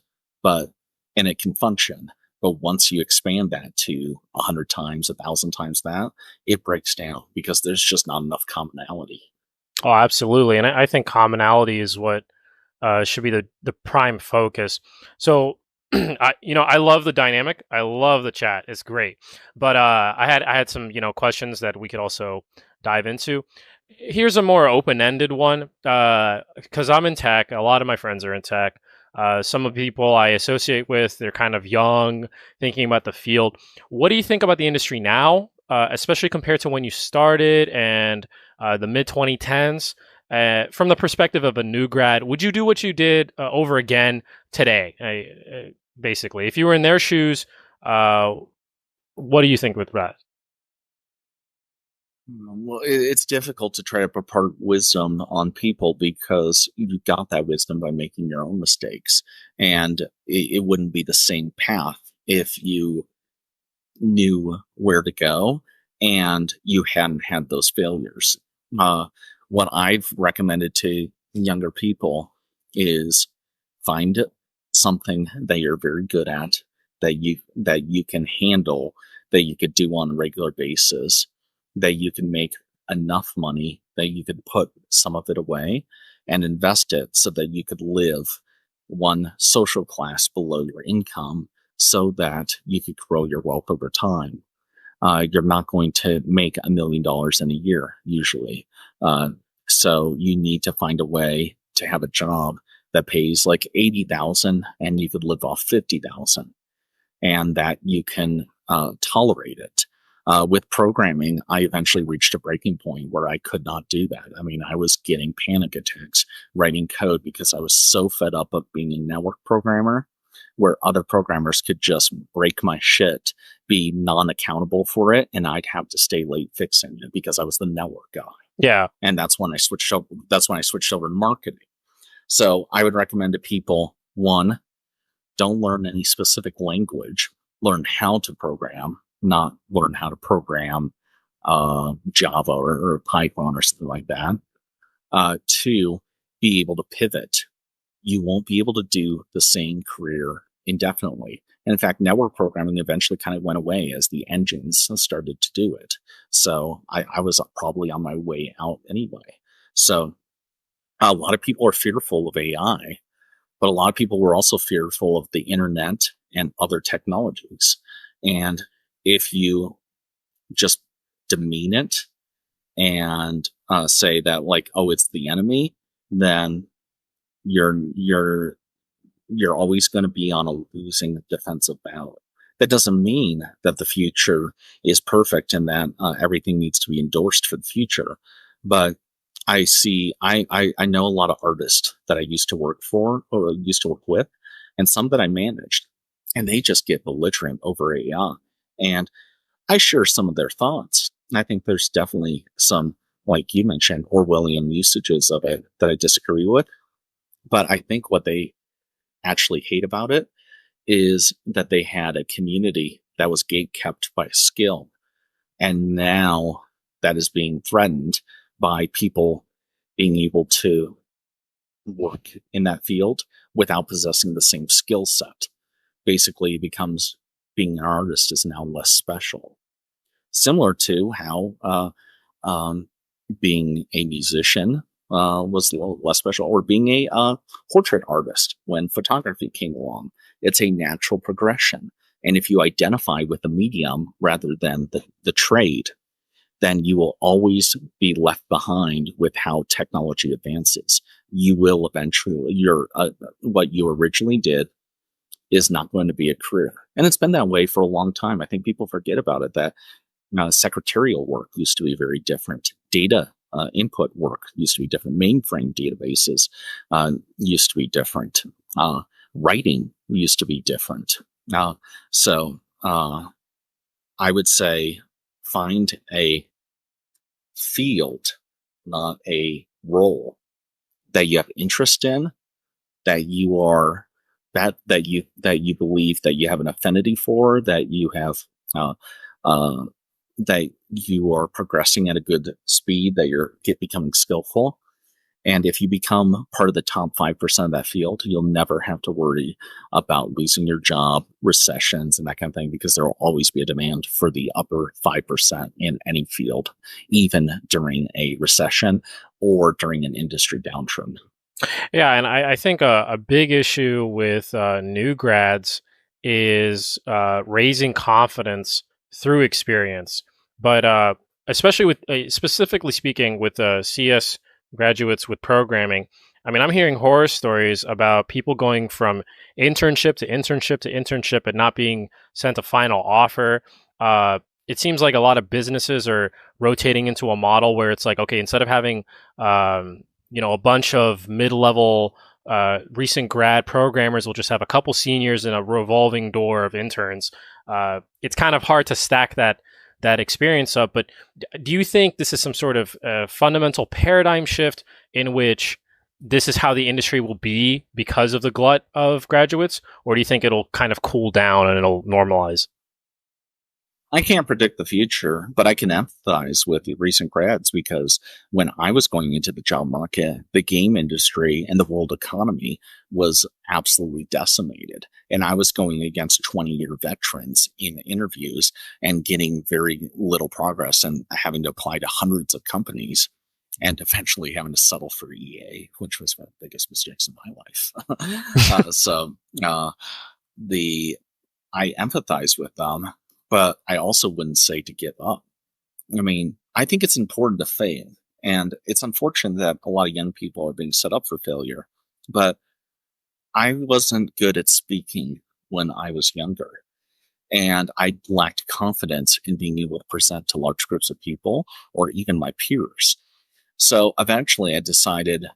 it can function. But once you expand that to 100 times, 1,000 times that, it breaks down because there's just not enough commonality. Oh, absolutely, and I think commonality is what should be the prime focus. So, I love the dynamic. I love the chat. It's great. But I had some questions that we could also dive into. Here's a more open ended one because I'm in tech. A lot of my friends are in tech. Some of the people I associate with, they're kind of young, thinking about the field. What do you think about the industry now, especially compared to when you started and the mid 2010s? From the perspective of a new grad, would you do what you did over again today? Basically, if you were in their shoes, what do you think with that? Well, it's difficult to try to impart wisdom on people because you got that wisdom by making your own mistakes. And it wouldn't be the same path if you knew where to go and you hadn't had those failures. What I've recommended to younger people is find something that you're very good at, that you can handle, that you could do on a regular basis, that you can make enough money that you could put some of it away and invest it so that you could live one social class below your income so that you could grow your wealth over time. You're not going to make $1 million in a year usually. So you need to find a way to have a job that pays like 80,000 and you could live off 50,000 and that you can tolerate it. With programming, I eventually reached a breaking point where I could not do that. I mean, I was getting panic attacks writing code because I was so fed up of being a network programmer where other programmers could just break my shit, be non-accountable for it, and I'd have to stay late fixing it because I was the network guy. Yeah. And that's when I switched over. That's when I switched over to marketing. So I would recommend to people, one, don't learn any specific language. Learn how to program, not learn how to program Java or Python or something like that. Two, be able to pivot. You won't be able to do the same career indefinitely. And in fact, network programming eventually kind of went away as the engines started to do it. So I was probably on my way out anyway. So a lot of people are fearful of AI, but a lot of people were also fearful of the internet and other technologies. And if you just demean it and say that like, oh, it's the enemy, then you're you're always going to be on a losing defensive battle. That doesn't mean that the future is perfect and that everything needs to be endorsed for the future. But I know a lot of artists that I used to work for or used to work with, and some that I managed, and they just get belligerent over AI. And I share some of their thoughts. I think there's definitely some, like you mentioned, Orwellian usages of it that I disagree with. But I think what they actually hate about it is that they had a community that was gate kept by skill. And now that is being threatened by people being able to work in that field without possessing the same skill set. Basically, it becomes being an artist is now less special. Similar to how um, being a musician was less special, or being a portrait artist when photography came along. It's a natural progression. And if you identify with the medium rather than the trade, then you will always be left behind with how technology advances. You will eventually, what you originally did is not going to be a career. And it's been that way for a long time. I think people forget about it, that secretarial work used to be very different. Data input work used to be different. Mainframe databases used to be different. Writing used to be different. So I would say find a field, not a role that you have interest in, that you are that you believe that you have an affinity for, that you have uh, uh, that you are progressing at a good speed, that you're becoming skillful. And if you become part of the top 5% of that field, you'll never have to worry about losing your job, recessions, and that kind of thing, because there will always be a demand for the upper 5% in any field, even during a recession or during an industry downturn. Yeah, and I think a big issue with new grads is raising confidence through experience. But especially with, specifically speaking, with CS graduates with programming, I mean, I'm hearing horror stories about people going from internship to internship to internship and not being sent a final offer. It seems like a lot of businesses are rotating into a model where it's like, okay, instead of having a bunch of mid-level recent grad programmers, will just have a couple seniors and a revolving door of interns. It's kind of hard to stack that experience up. But do you think this is some sort of fundamental paradigm shift in which this is how the industry will be because of the glut of graduates, or do you think it'll kind of cool down and it'll normalize? I can't predict the future, but I can empathize with the recent grads, because when I was going into the job market, the game industry and the world economy was absolutely decimated. And I was going against 20-year veterans in interviews and getting very little progress and having to apply to hundreds of companies and eventually having to settle for EA, which was one of the biggest mistakes in my life. So the I empathize with them, but I also wouldn't say to give up. I mean, I think it's important to fail. And it's unfortunate that a lot of young people are being set up for failure. But I wasn't good at speaking when I was younger. And I lacked confidence in being able to present to large groups of people or even my peers. So eventually I decided,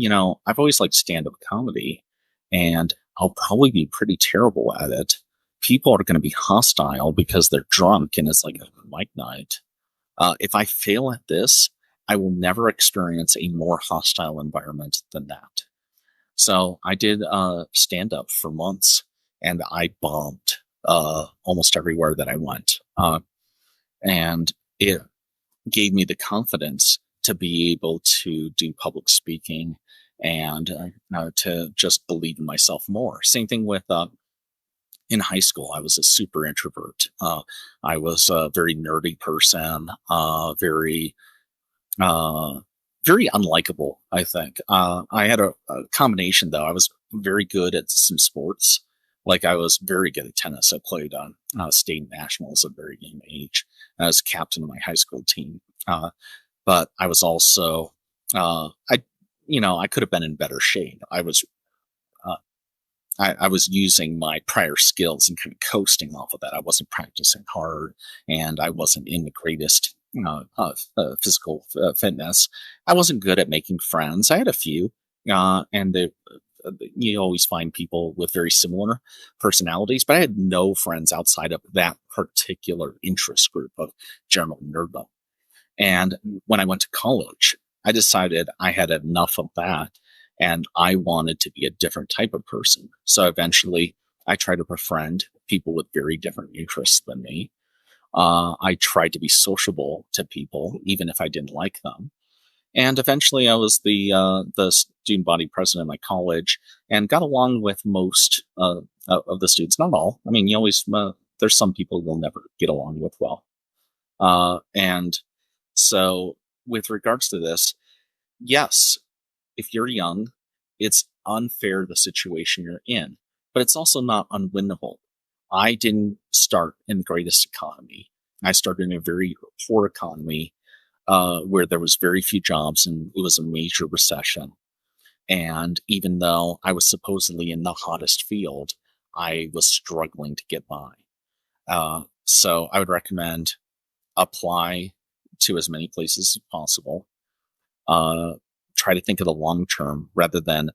I've always liked stand up comedy, and I'll probably be pretty terrible at it. People are going to be hostile because they're drunk and it's like a mic night. If I fail at this, I will never experience a more hostile environment than that. So I did stand up for months, and I bombed almost everywhere that I went. And it gave me the confidence to be able to do public speaking and to just believe in myself more. Same thing with in high school. I was a super introvert. I was a very nerdy person, uh, very unlikable, I think. I had a combination, though. I was very good at some sports. Like, I was very good at tennis. I played on state nationals at a very young age. I was captain of my high school team. But I was also, I could have been in better shape. I was, uh, I was using my prior skills and kind of coasting off of that. I wasn't practicing hard, and I wasn't in the greatest physical fitness. I wasn't good at making friends. I had a few, and you always find people with very similar personalities, but I had no friends outside of that particular interest group of general nerdom. And when I went to college, I decided I had enough of that and I wanted to be a different type of person. So eventually I tried to befriend people with very different interests than me. I tried to be sociable to people, even if I didn't like them. And eventually I was the student body president of my college and got along with most of the students, not all. I mean, you always, there's some people you'll never get along with well. And so, with regards to this, yes, if you're young, it's unfair the situation you're in, but it's also not unwinnable. I didn't start in the greatest economy. I started in a very poor economy where there was very few jobs and it was a major recession. And even though I was supposedly in the hottest field, I was struggling to get by. So I would recommend apply to as many places as possible. Try to think of the long term rather than,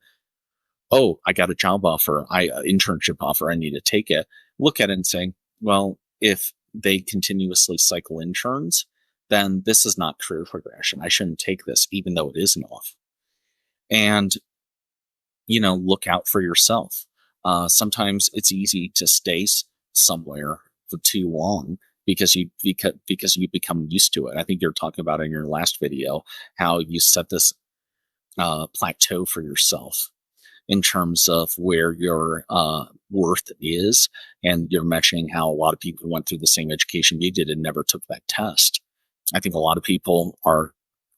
oh, I got a job offer, internship offer, I need to take it. Look at it and say, well, if they continuously cycle interns, then this is not career progression. I shouldn't take this, even though it is an off. And look out for yourself. Sometimes it's easy to stay somewhere for too long because you become used to it. I think you're talking about in your last video how you set this plateau for yourself in terms of where your worth is, and you're mentioning how a lot of people went through the same education you did and never took that test. I think a lot of people are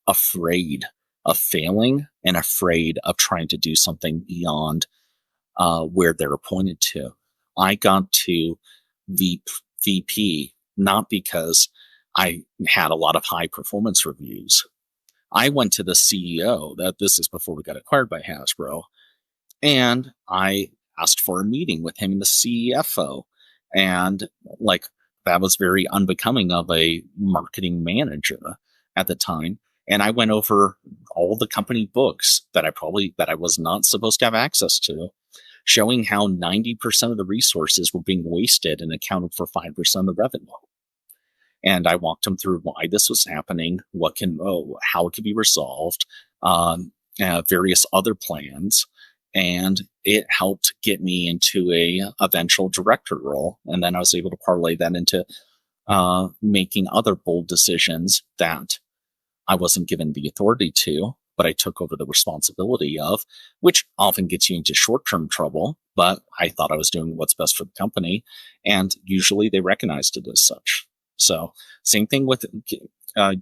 afraid of failing and afraid of trying to do something beyond where they're appointed to. I got to VP not because I had a lot of high performance reviews. I went to the CEO, that this is before we got acquired by Hasbro, and I asked for a meeting with him and the CFO. And that was very unbecoming of a marketing manager at the time. And I went over all the company books that I was not supposed to have access to, showing how 90% of the resources were being wasted and accounted for 5% of the revenue. And I walked them through why this was happening, how it could be resolved, various other plans. And it helped get me into a eventual director role. And then I was able to parlay that into making other bold decisions that I wasn't given the authority to, but I took over the responsibility of, which often gets you into short-term trouble. But I thought I was doing what's best for the company. And usually they recognized it as such. So same thing with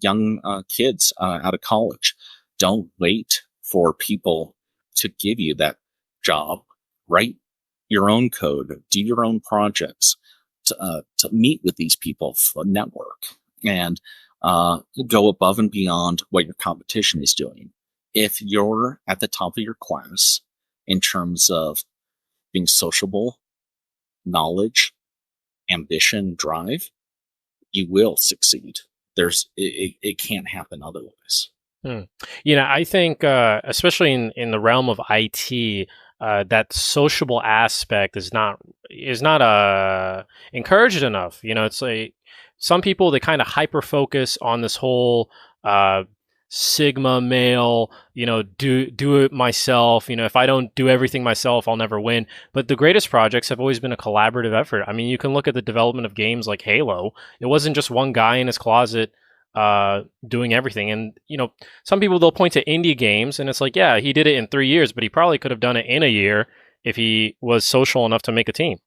young kids out of college. Don't wait for people to give you that job. Write your own code, do your own projects, to meet with these people, network, and go above and beyond what your competition is doing. If you're at the top of your class in terms of being sociable, knowledge, ambition, drive, you will succeed. It can't happen otherwise. I think, especially in the realm of IT, that sociable aspect is not encouraged enough. It's like some people, they kind of hyper focus on this whole sigma male. Do it myself. If I don't do everything myself, I'll never win. But the greatest projects have always been a collaborative effort. I mean, you can look at the development of games like Halo. It wasn't just one guy in his closet doing everything. And some people, they'll point to indie games and it's like, yeah, he did it in 3 years, but he probably could have done it in a year if he was social enough to make a team.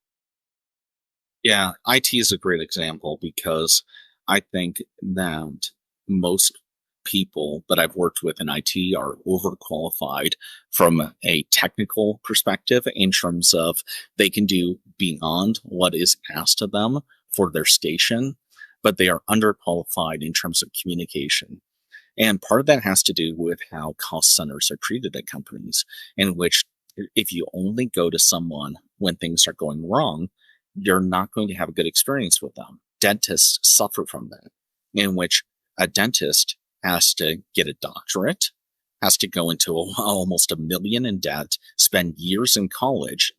Yeah, IT is a great example because I think that most people that I've worked with in IT are overqualified from a technical perspective in terms of they can do beyond what is asked of them for their station, but they are underqualified in terms of communication. And part of that has to do with how cost centers are treated at companies, in which If you only go to someone when things are going wrong, you're not going to have a good experience with them. Dentists suffer from that, in which a dentist has to get a doctorate, has to go into almost a million in debt, spend years in college,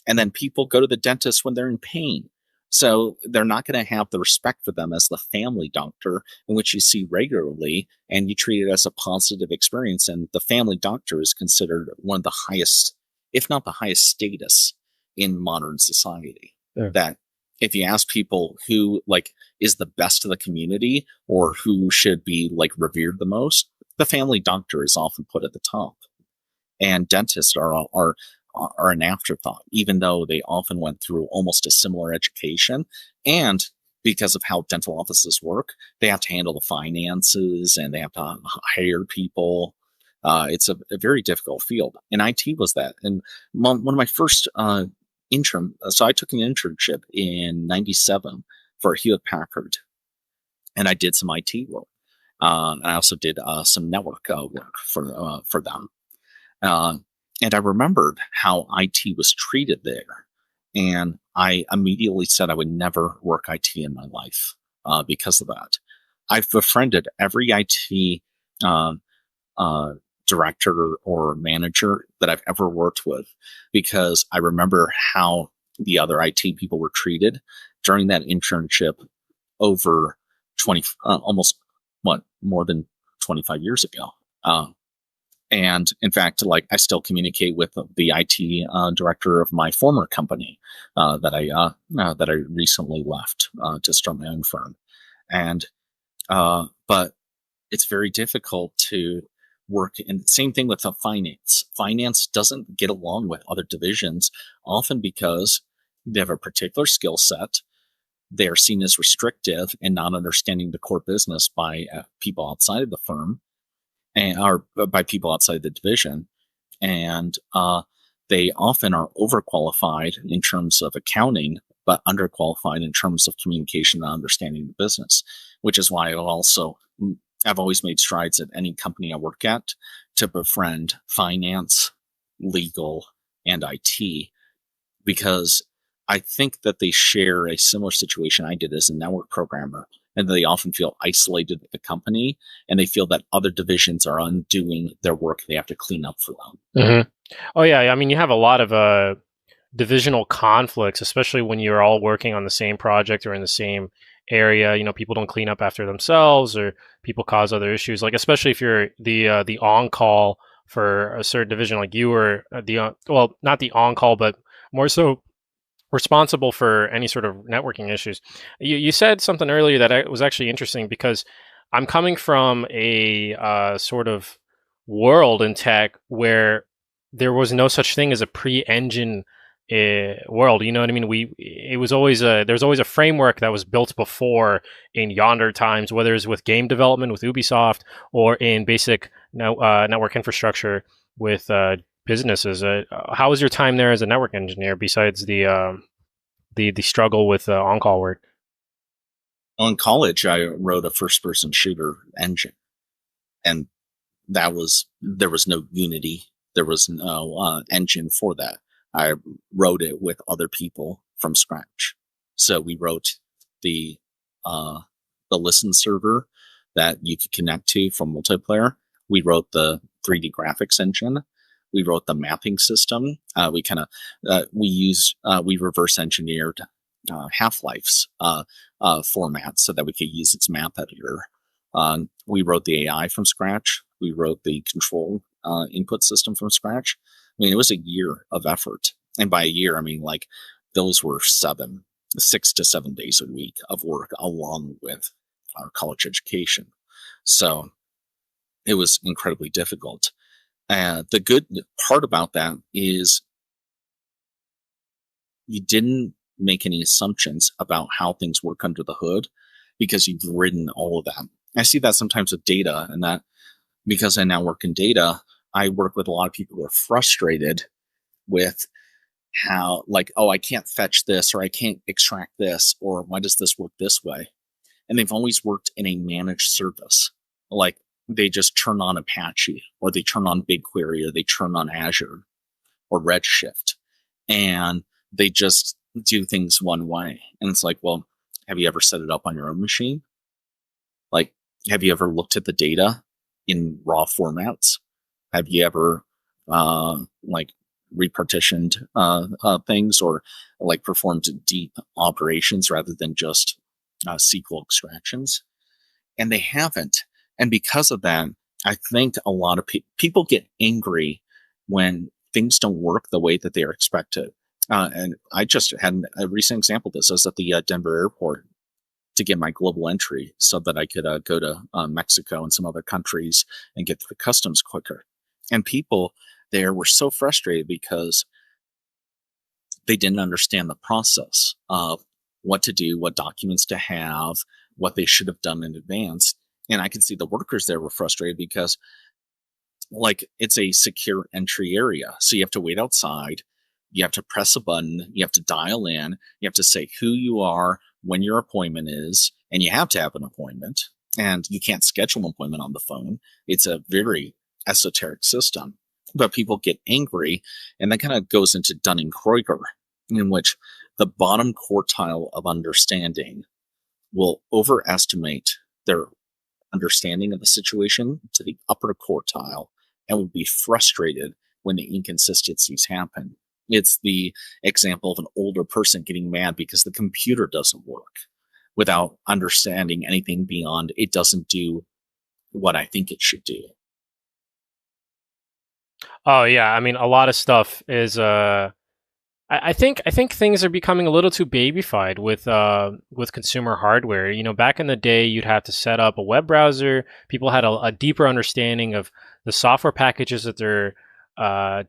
and then people go to the dentist when they're in pain. So they're not going to have the respect for them as the family doctor, in which you see regularly, and you treat it as a positive experience. And the family doctor is considered one of the highest, if not the highest status in modern society. Yeah. That if you ask people who like is the best of the community or who should be like revered the most, the family doctor is often put at the top, and dentists are an afterthought, even though they often went through almost a similar education. And because of how dental offices work, they have to handle the finances and they have to hire people. It's a very difficult field, and IT was that. And one of my first intern, so I took an internship in '97 for Hewlett Packard, and I did some IT work. And I also did some network work for them. Uh, and I remembered how IT was treated there. And I immediately said I would never work IT in my life because of that. I've befriended every IT uh, uh, director or manager that I've ever worked with because I remember how the other IT people were treated during that internship over 20, almost what, more than 25 years ago. And in fact, like I still communicate with the IT director of my former company that I recently left to start my own firm. And but it's very difficult to work. And same thing with the finance. Finance doesn't get along with other divisions, often because they have a particular skill set. They are seen as restrictive and not understanding the core business by people outside of the firm and or by people outside the division. And they often are overqualified in terms of accounting, but underqualified in terms of communication and understanding the business, which is why I've always made strides at any company I work at to befriend finance, legal, and IT, because I think that they share a similar situation I did as a network programmer, and they often feel isolated at the company, and they feel that other divisions are undoing their work. They have to clean up for them. Mm-hmm. Oh yeah, I mean you have a lot of divisional conflicts, especially when you're all working on the same project or in the same area. You know, people don't clean up after themselves, or people cause other issues. Like especially if you're the on call for a certain division, like you were well, not the on call, but more so responsible for any sort of networking issues. You said something earlier that was actually interesting because I'm coming from a sort of world in tech where there was no such thing as a pre-engine world. You know what I mean? It was always there's always a framework that was built before in yonder times, whether it's with game development with Ubisoft or in basic network infrastructure with businesses. How was your time there as a network engineer? Besides the struggle with on-call work. Well, in college, I wrote a first-person shooter engine, and there was no Unity, there was no engine for that. I wrote it with other people from scratch. So we wrote the uh, the listen server that you could connect to from multiplayer. We wrote the 3D graphics engine. We wrote the mapping system. We reverse engineered Half-Life's format so that we could use its map editor. We wrote the AI from scratch. We wrote the control input system from scratch. I mean, it was a year of effort. And by a year, I mean, like, those were 6 to 7 days a week of work along with our college education. So it was incredibly difficult. The good part about that is you didn't make any assumptions about how things work under the hood because you've written all of that. I see that sometimes with data, and that because I now work in data, I work with a lot of people who are frustrated with how, like, oh, I can't fetch this, or I can't extract this, or why does this work this way? And they've always worked in a managed service. Like, they just turn on Apache, or they turn on BigQuery, or they turn on Azure. or Redshift, and they just do things one way. And it's like, well, have you ever set it up on your own machine? Like, have you ever looked at the data in raw formats? Have you ever like repartitioned things, or like performed deep operations rather than just SQL extractions? And they haven't. And because of that, I think a lot of people get angry when things don't work the way that they are expected. And I just had a recent example of this. I was at the Denver airport to get my global entry so that I could go to Mexico and some other countries and get through customs quicker. And people there were so frustrated because they didn't understand the process of what to do, what documents to have, what they should have done in advance. And I can see the workers there were frustrated because, like, it's a secure entry area. So you have to wait outside. You have to press a button. You have to dial in. You have to say who you are, when your appointment is, and you have to have an appointment. And you can't schedule an appointment on the phone. It's a very esoteric system. But people get angry, and that kind of goes into Dunning-Kruger, in which the bottom quartile of understanding will overestimate their understanding of the situation to the upper quartile and will be frustrated when the inconsistencies happen. It's the example of an older person getting mad because the computer doesn't work without understanding anything beyond it doesn't do what I think it should do. Oh yeah, I mean a lot of stuff is I think things are becoming a little too babyfied with consumer hardware. You know, back in the day, you'd have to set up a web browser. People had a deeper understanding of the software packages that they're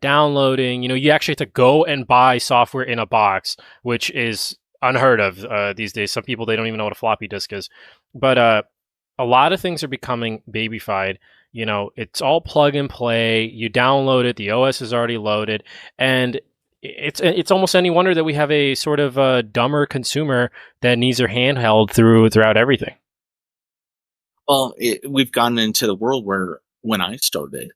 downloading. You know, you actually have to go and buy software in a box, which is unheard of these days. Some people they don't even know what a floppy disk is. But a lot of things are becoming babyfied. You know, it's all plug and play. You download it, the OS is already loaded, and it's almost any wonder that we have a sort of dumber consumer that needs their handheld throughout everything. Well, we've gotten into the world where when I started,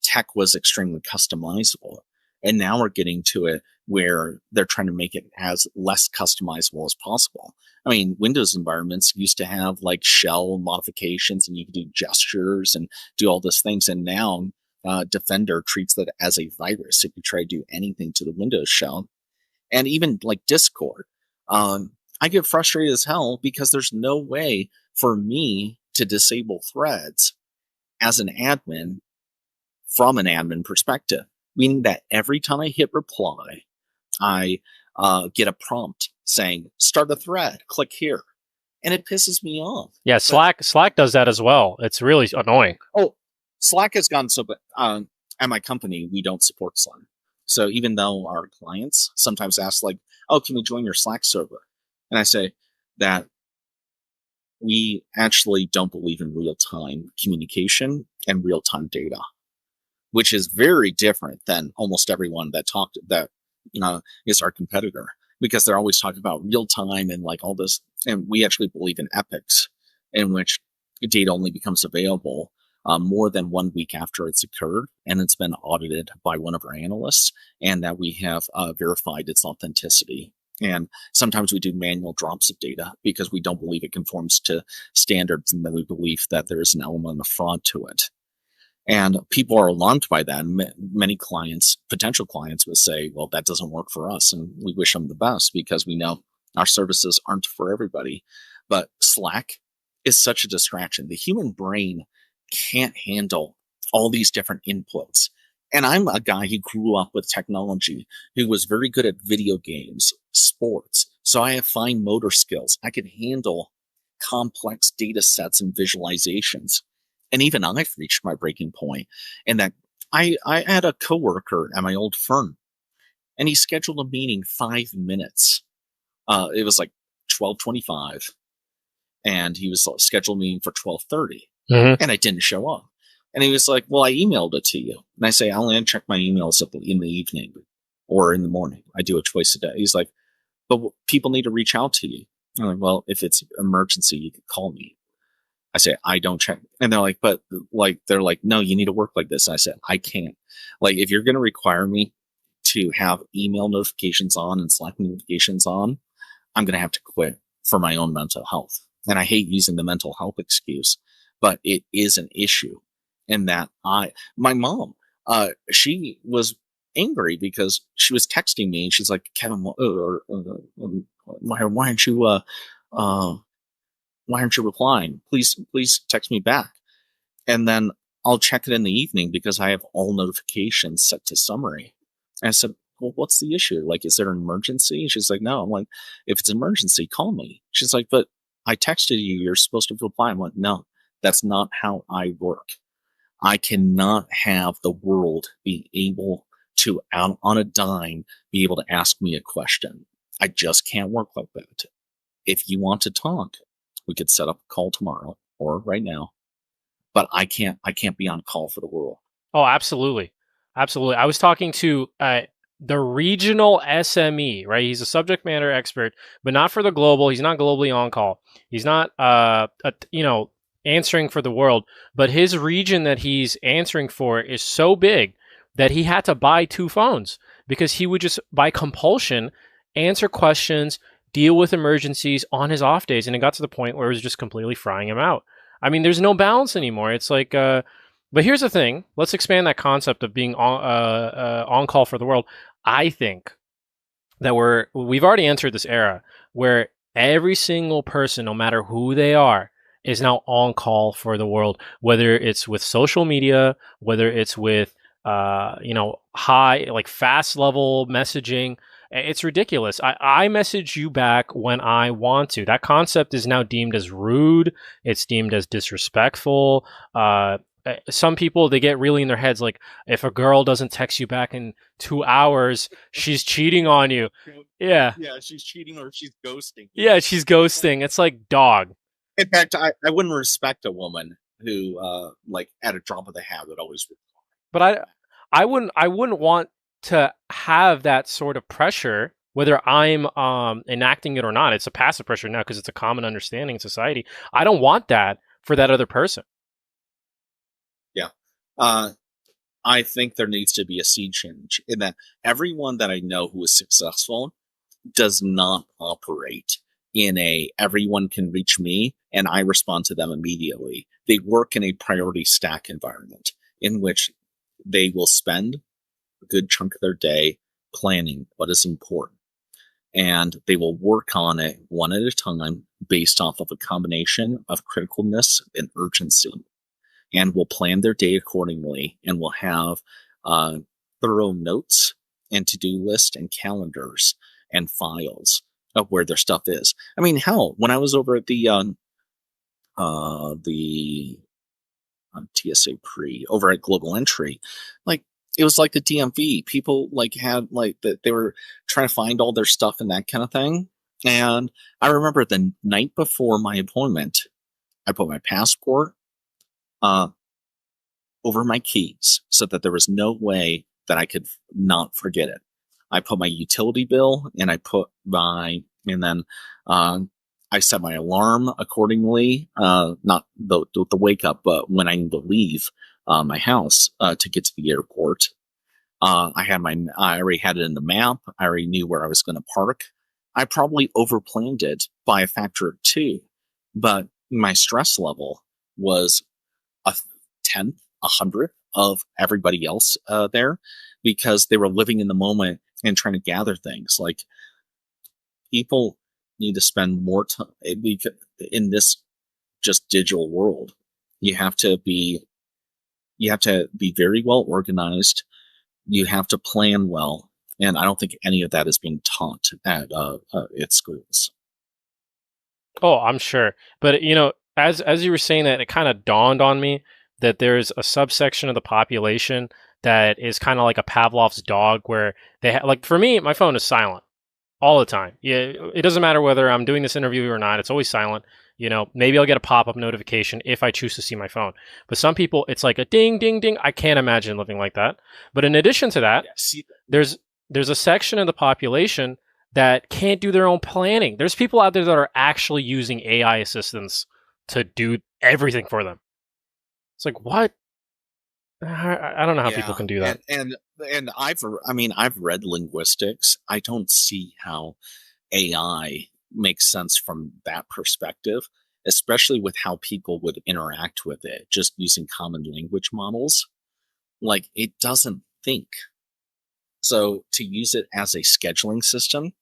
tech was extremely customizable. And now we're getting to it where they're trying to make it as less customizable as possible. I mean, Windows environments used to have like shell modifications and you could do gestures and do all these things. And now Defender treats that as a virus if you try to do anything to the Windows shell. And even like Discord, I get frustrated as hell because there's no way for me to disable threads as an admin from an admin perspective, meaning that every time I hit reply, I get a prompt saying, start a thread, click here. And it pisses me off. Yeah, But, Slack does that as well. It's really annoying. oh, Slack has gone so, but at my company, we don't support Slack. So even though our clients sometimes ask, like, oh, can we join your Slack server? And I say that we actually don't believe in real time communication and real time data, which is very different than almost everyone that is our competitor, because they're always talking about real time and like all this. And we actually believe in epics, in which data only becomes available more than 1 week after it's occurred and it's been audited by one of our analysts, and that we have verified its authenticity. And sometimes we do manual drops of data because we don't believe it conforms to standards, and then we believe that there is an element of fraud to it. And people are alarmed by that. And many clients, potential clients, would say, well, that doesn't work for us. And we wish them the best because we know our services aren't for everybody. But Slack is such a distraction. The human brain can't handle all these different inputs. And I'm a guy who grew up with technology, who was very good at video games, sports. So I have fine motor skills. I can handle complex data sets and visualizations. And even I've reached my breaking point. And that I had a coworker at my old firm, and he scheduled a meeting 5 minutes. It was like 12:25, and he was scheduled a meeting for 12:30, Mm-hmm. and I didn't show up. And he was like, "Well, I emailed it to you." And I say, "I only check my emails in the evening or in the morning. I do it twice a day." He's like, "But people need to reach out to you." I'm like, "Well, if it's emergency, you can call me." I say, I don't check. And they're like, but like, they're like, no, you need to work like this. I said, I can't. Like, if you're going to require me to have email notifications on and Slack notifications on, I'm going to have to quit for my own mental health. And I hate using the mental health excuse, but it is an issue in that my mom, she was angry because she was texting me and she's like, Kevin, why aren't you, why aren't you replying? Please text me back. And then I'll check it in the evening because I have all notifications set to summary. And I said, well, what's the issue? Like, is there an emergency? She's like, no. I'm like, if it's an emergency, call me. She's like, but I texted you. You're supposed to reply. I'm like, no, that's not how I work. I cannot have the world be able to, out on a dime, be able to ask me a question. I just can't work like that. If you want to talk, we could set up a call tomorrow or right now, but I can't be on call for the world. Oh, absolutely. Absolutely. I was talking to the regional SME, right? He's a subject matter expert, but not for the global. He's not globally on call. He's not, answering for the world, but his region that he's answering for is so big that he had to buy 2 phones because he would just, by compulsion, answer questions, deal with emergencies on his off days. And it got to the point where it was just completely frying him out. I mean, there's no balance anymore. It's like, but here's the thing. Let's expand that concept of being on call for the world. I think that we've already entered this era where every single person, no matter who they are, is now on call for the world. Whether it's with social media, whether it's with high, like fast level messaging. It's ridiculous. I message you back when I want to. That concept is now deemed as rude. It's deemed as disrespectful. Some people, they get really in their heads, like, if a girl doesn't text you back in 2 hours, she's cheating on you. Yeah. Yeah, she's cheating or she's ghosting. Yeah, she's ghosting. It's like, dog. In fact, I wouldn't respect a woman who, like, at a drop of the hat would always reply. But I wouldn't want to have that sort of pressure, whether I'm enacting it or not. It's a passive pressure now because it's a common understanding in society. I don't want that for that other person. Yeah. I think there needs to be a sea change in that everyone that I know who is successful does not operate in a everyone can reach me and I respond to them immediately. They work in a priority stack environment in which they will spend a good chunk of their day planning what is important. And they will work on it one at a time based off of a combination of criticalness and urgency. And will plan their day accordingly and will have thorough notes and to-do list and calendars and files of where their stuff is. I mean, hell, when I was over at the TSA pre over at Global Entry, like it was like the DMV. People like had like that they were trying to find all their stuff and that kind of thing. And I remember the night before my appointment, I put my passport over my keys so that there was no way that I could not forget it. I put my utility bill and and then I set my alarm accordingly, not the wake up, but when I need to leave my house to get to the airport. I already had it in the map. I already knew where I was going to park. I probably overplanned it by a factor of 2, but my stress level was a 10th, 100th of everybody else there because they were living in the moment and trying to gather things. Like, people need to spend more time in this just digital world. You have to be very well organized. You have to plan well. And I don't think any of that is being taught at schools. Oh, I'm sure. But as you were saying that, it kind of dawned on me that there's a subsection of the population that is kind of like a Pavlov's dog, where like, for me, my phone is silent all the time. Yeah, it doesn't matter whether I'm doing this interview or not; it's always silent. Maybe I'll get a pop-up notification if I choose to see my phone. But some people, it's like a ding, ding, ding. I can't imagine living like that. But in addition to that, there's a section of the population that can't do their own planning. There's people out there that are actually using AI assistants to do everything for them. It's like, what? I don't know how people Yeah, can do that. and I've read linguistics. I don't see how AI makes sense from that perspective, especially with how people would interact with it just using common language models. Like it doesn't think. So to use it as a scheduling system,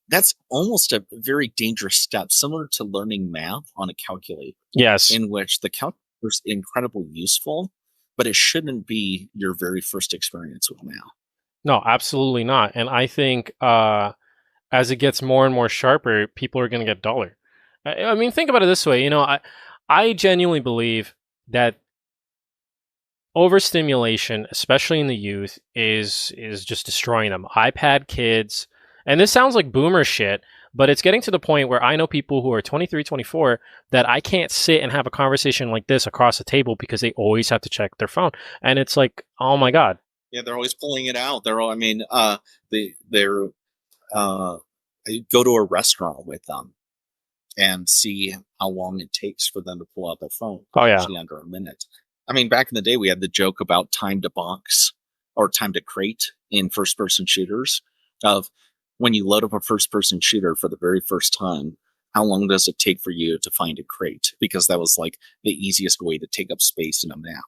that's almost a very dangerous step, similar to learning math on a calculator, Yes. in which the calculator is incredibly useful, but it shouldn't be your very first experience with math. No, absolutely not. And I think as it gets more and more sharper, people are going to get duller. I mean, think about it this way. I genuinely believe that overstimulation, especially in the youth, is just destroying them. iPad kids, and this sounds like boomer shit, but it's getting to the point where I know people who are 23, 24 that I can't sit and have a conversation like this across the table because they always have to check their phone. And it's like, oh my God. Yeah, they're always pulling it out. They're all, I mean, they're uh, go to a restaurant with them and see how long it takes for them to pull out their phone. Oh yeah. Usually under a minute. I mean, back in the day, we had the joke about time to box or time to crate in first person shooters. Of when you load up a first person shooter for the very first time, how long does it take for you to find a crate? Because that was like the easiest way to take up space in a map.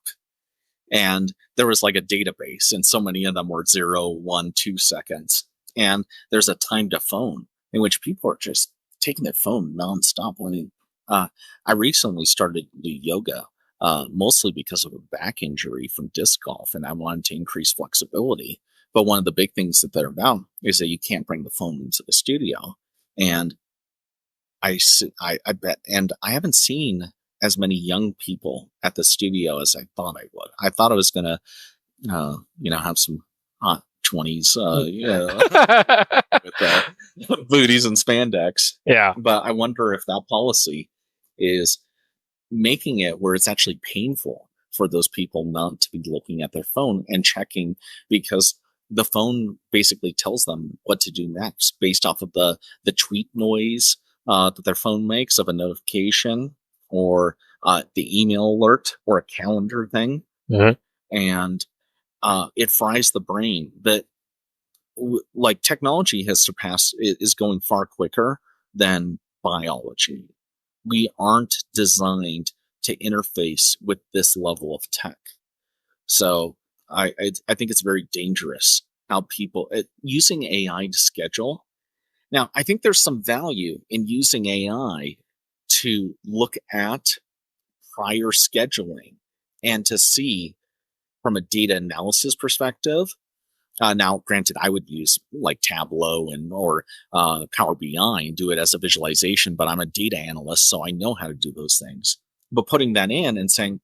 And there was like a database, and so many of them were 0, 1, 2 seconds. And there's a time to phone in which people are just taking their phone nonstop. I recently started to do yoga, mostly because of a back injury from disc golf, and I wanted to increase flexibility. But one of the big things that they're about is that you can't bring the phone into the studio. And I bet, and I haven't seen as many young people at the studio as I thought I would. I thought I was gonna, have some hot 20s, with booties and spandex. Yeah. But I wonder if that policy is making it where it's actually painful for those people not to be looking at their phone and checking, because the phone basically tells them what to do next based off of the tweet noise that their phone makes of a notification, or the email alert or a calendar thing. Mhm. And it fries the brain. That like technology has surpassed, is going far quicker than biology. We aren't designed to interface with this level of tech. So I think it's very dangerous how people using AI to schedule. Now, I think there's some value in using AI to look at prior scheduling and to see from a data analysis perspective. Now, granted, I would use like Tableau and or Power BI and do it as a visualization, but I'm a data analyst, so I know how to do those things. But putting that in and saying,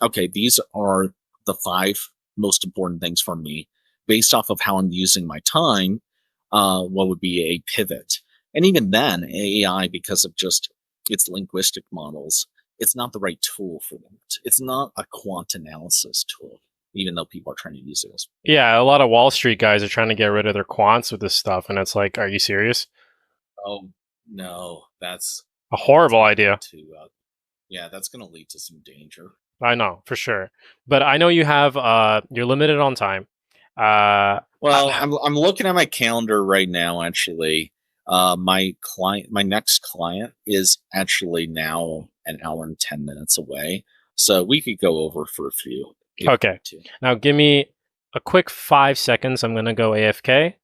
okay, these are the five most important things for me based off of how I'm using my time. What would be a pivot? And even then, AI, because of just its linguistic models, it's not the right tool for them. It's not a quant analysis tool, even though people are trying to use it as. Yeah, a lot of Wall Street guys are trying to get rid of their quants with this stuff, and it's like, are you serious? Oh no, A that's horrible going to lead idea. to yeah, that's going to lead to some danger. I know for sure, but I know you're limited on time. Well, I'm looking at my calendar right now. Actually, my next client is actually now an hour and 10 minutes away, so we could go over for a few if you Okay, need to. now give me a quick 5 seconds. I'm gonna go AFK.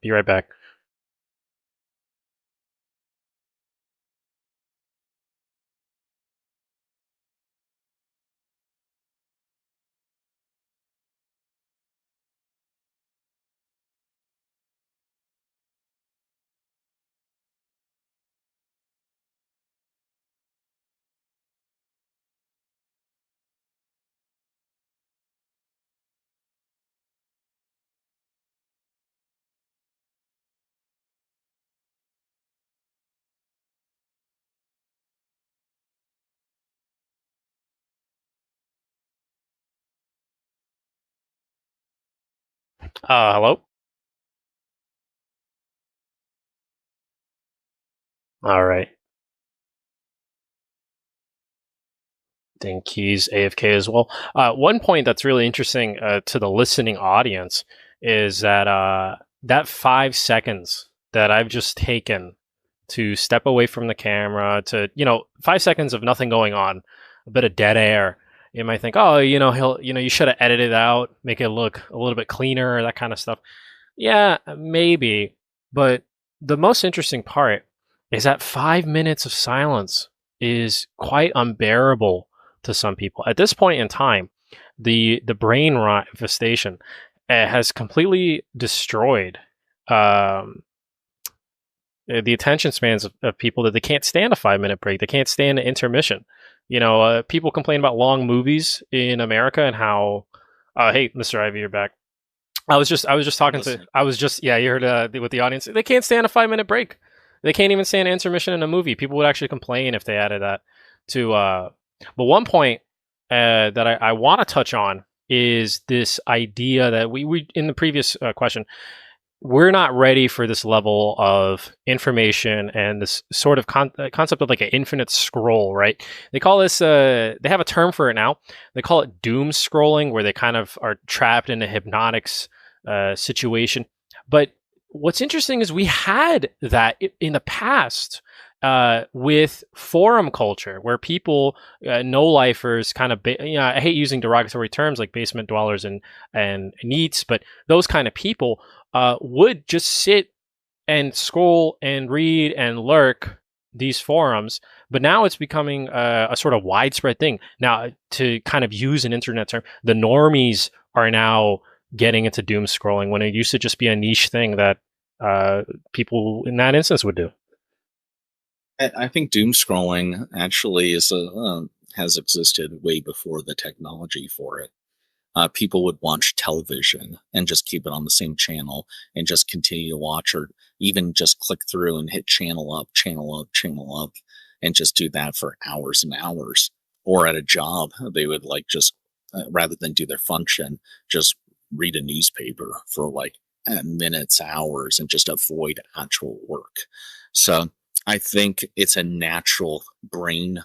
Be right back. Hello. All right. think he's AFK as well. One point that's really interesting to the listening audience is that that 5 seconds that I've just taken to step away from the camera, to 5 seconds of nothing going on, a bit of dead air. You might think, oh, you should have edited it out, make it look a little bit cleaner, that kind of stuff. Yeah, maybe. But the most interesting part is that 5 minutes of silence is quite unbearable to some people. At this point in time, the brain manifestation has completely destroyed um, the attention spans of people, that they can't stand a 5 minute break. They can't stand an intermission. People complain about long movies in America and how, hey, Mr. Ivy, you're back. I was just talking to, I was just, yeah, you heard with the audience. They can't stand a 5 minute break. They can't even stand an intermission in a movie. People would actually complain if they added that to, but one point that I want to touch on is this idea that we in the previous question, we're not ready for this level of information and this sort of concept of like an infinite scroll, right? They call this, they have a term for it now. They call it doom scrolling, where they kind of are trapped in a hypnotics situation. But what's interesting is we had that in the past with forum culture, where people, no-lifers, kind of, I hate using derogatory terms like basement dwellers and neets, but those kind of people would just sit and scroll and read and lurk these forums. But now it's becoming a sort of widespread thing. Now, to kind of use an internet term, the normies are now getting into doom scrolling, when it used to just be a niche thing that people in that instance would do. I think doom scrolling actually has existed way before the technology for it. People would watch television and just keep it on the same channel and just continue to watch, or even just click through and hit channel up, channel up, channel up, and just do that for hours and hours. Or at a job, they would like just, rather than do their function, just read a newspaper for like minutes, hours, and just avoid actual work. So I think it's a natural brain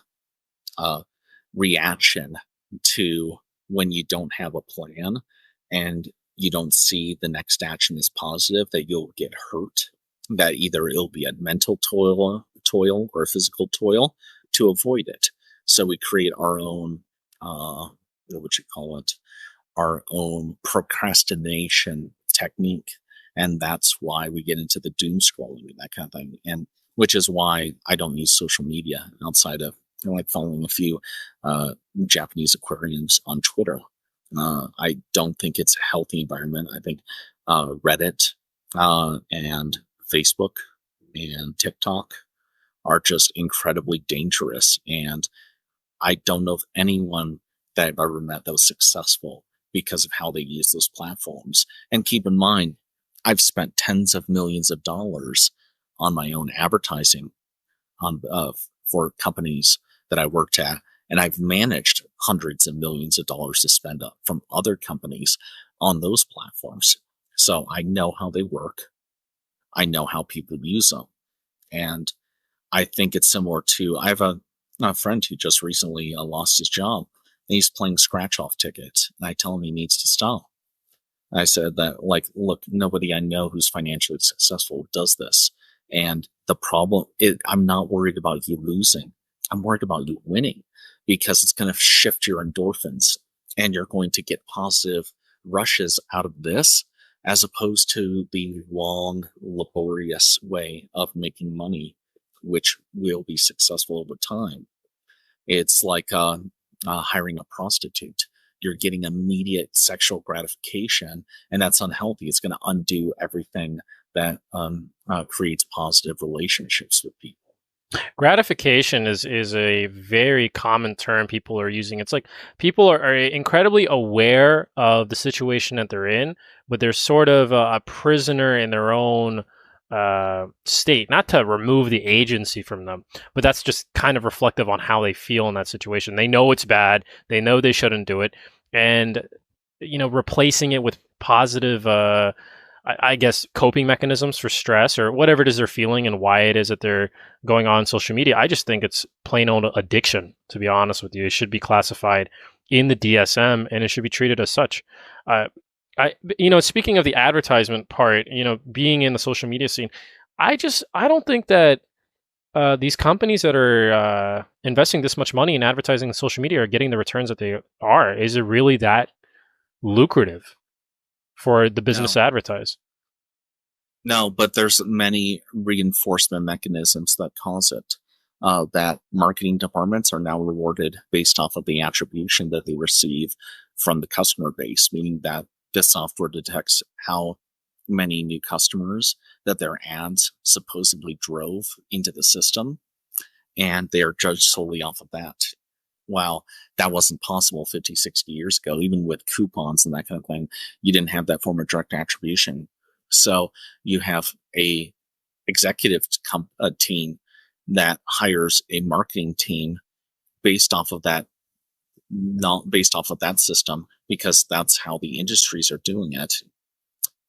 reaction to when you don't have a plan and you don't see the next action as positive, that you'll get hurt, that either it'll be a mental toil or a physical toil, to avoid it. So we create our own, what would you call it? Our own procrastination technique. And that's why we get into the doom scrolling and that kind of thing. And which is why I don't use social media outside of, like, following a few Japanese aquariums on Twitter. I don't think it's a healthy environment. I think Reddit and Facebook and TikTok are just incredibly dangerous. And I don't know of anyone that I've ever met that was successful because of how they use those platforms. And keep in mind, I've spent tens of millions of dollars on my own advertising on for companies that I worked at, and I've managed hundreds of millions of dollars to spend up from other companies on those platforms. So I know how they work. I know how people use them. And I think it's similar to, I have a friend who just recently lost his job, and he's playing scratch off tickets. And I tell him he needs to stop. I said that, like, look, nobody I know who's financially successful does this. And the problem is, I'm not worried about you losing. I'm worried about you winning, because it's going to shift your endorphins and you're going to get positive rushes out of this, as opposed to the long, laborious way of making money, which will be successful over time. It's like hiring a prostitute. You're getting immediate sexual gratification, and that's unhealthy. It's going to undo everything that creates positive relationships with people. Gratification is a very common term people are using. It's like people are incredibly aware of the situation that they're in, but they're sort of a prisoner in their own state. Not to remove the agency from them, but that's just kind of reflective on how they feel in that situation. They know it's bad. They know they shouldn't do it, and replacing it with positive I guess, coping mechanisms for stress or whatever it is they're feeling and why it is that they're going on social media. I just think it's plain old addiction, to be honest with you. It should be classified in the DSM and it should be treated as such. Uh, Speaking of the advertisement part, being in the social media scene, I don't think that these companies that are investing this much money in advertising and social media are getting the returns that they are. Is it really that lucrative for the business No, to advertise? no, but there's many reinforcement mechanisms that cause it. That marketing departments are now rewarded based off of the attribution that they receive from the customer base, meaning that the software detects how many new customers that their ads supposedly drove into the system, and they are judged solely off of that. Wow, that wasn't possible 50, 60 years ago. Even with coupons and that kind of thing, you didn't have that form of direct attribution. So you have a executive team that hires a marketing team based off of that, not based off of that system, because that's how the industries are doing it.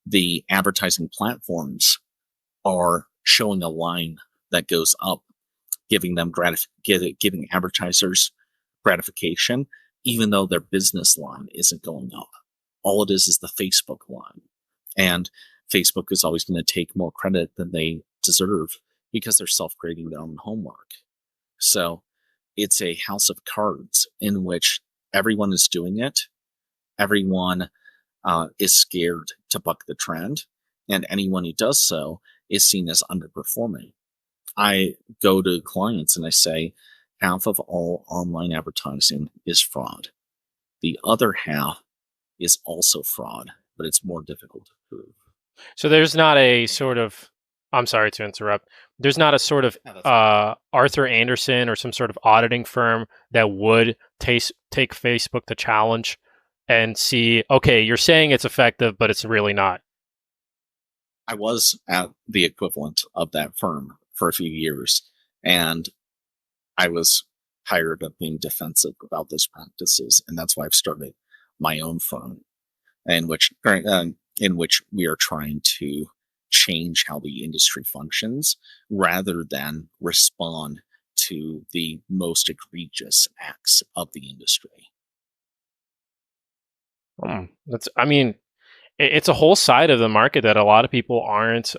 The advertising platforms are showing a line that goes up, giving them giving advertisers gratification, even though their business line isn't going up. All it is the Facebook line. And Facebook is always going to take more credit than they deserve because they're self-grading their own homework. So it's a house of cards in which everyone is doing it. Everyone is scared to buck the trend. And anyone who does so is seen as underperforming. I go to clients and I say, half of all online advertising is fraud. The other half is also fraud, but it's more difficult to prove. So there's not a sort of, I'm sorry to interrupt. There's not a sort of Arthur Anderson or some sort of auditing firm that would take Facebook to challenge and see, okay, you're saying it's effective, but it's really not. I was at the equivalent of that firm for a few years, and I was tired of being defensive about those practices, and that's why I've started my own firm, in which we are trying to change how the industry functions rather than respond to the most egregious acts of the industry. I mean, it's a whole side of the market that a lot of people aren't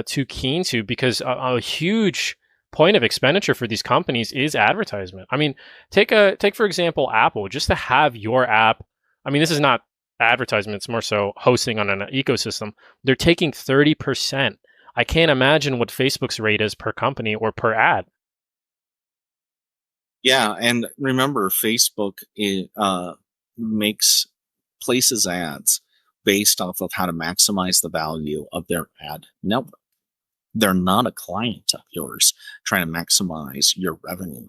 too keen to because a huge point of expenditure for these companies is advertisement. I mean, take for example Apple, just to have your app. I mean, this is not advertisement; it's more so hosting on an ecosystem. They're taking 30%. I can't imagine what Facebook's rate is per company or per ad. Yeah, and remember, Facebook makes places ads based off of how to maximize the value of their ad network. They're not a client of yours trying to maximize your revenue.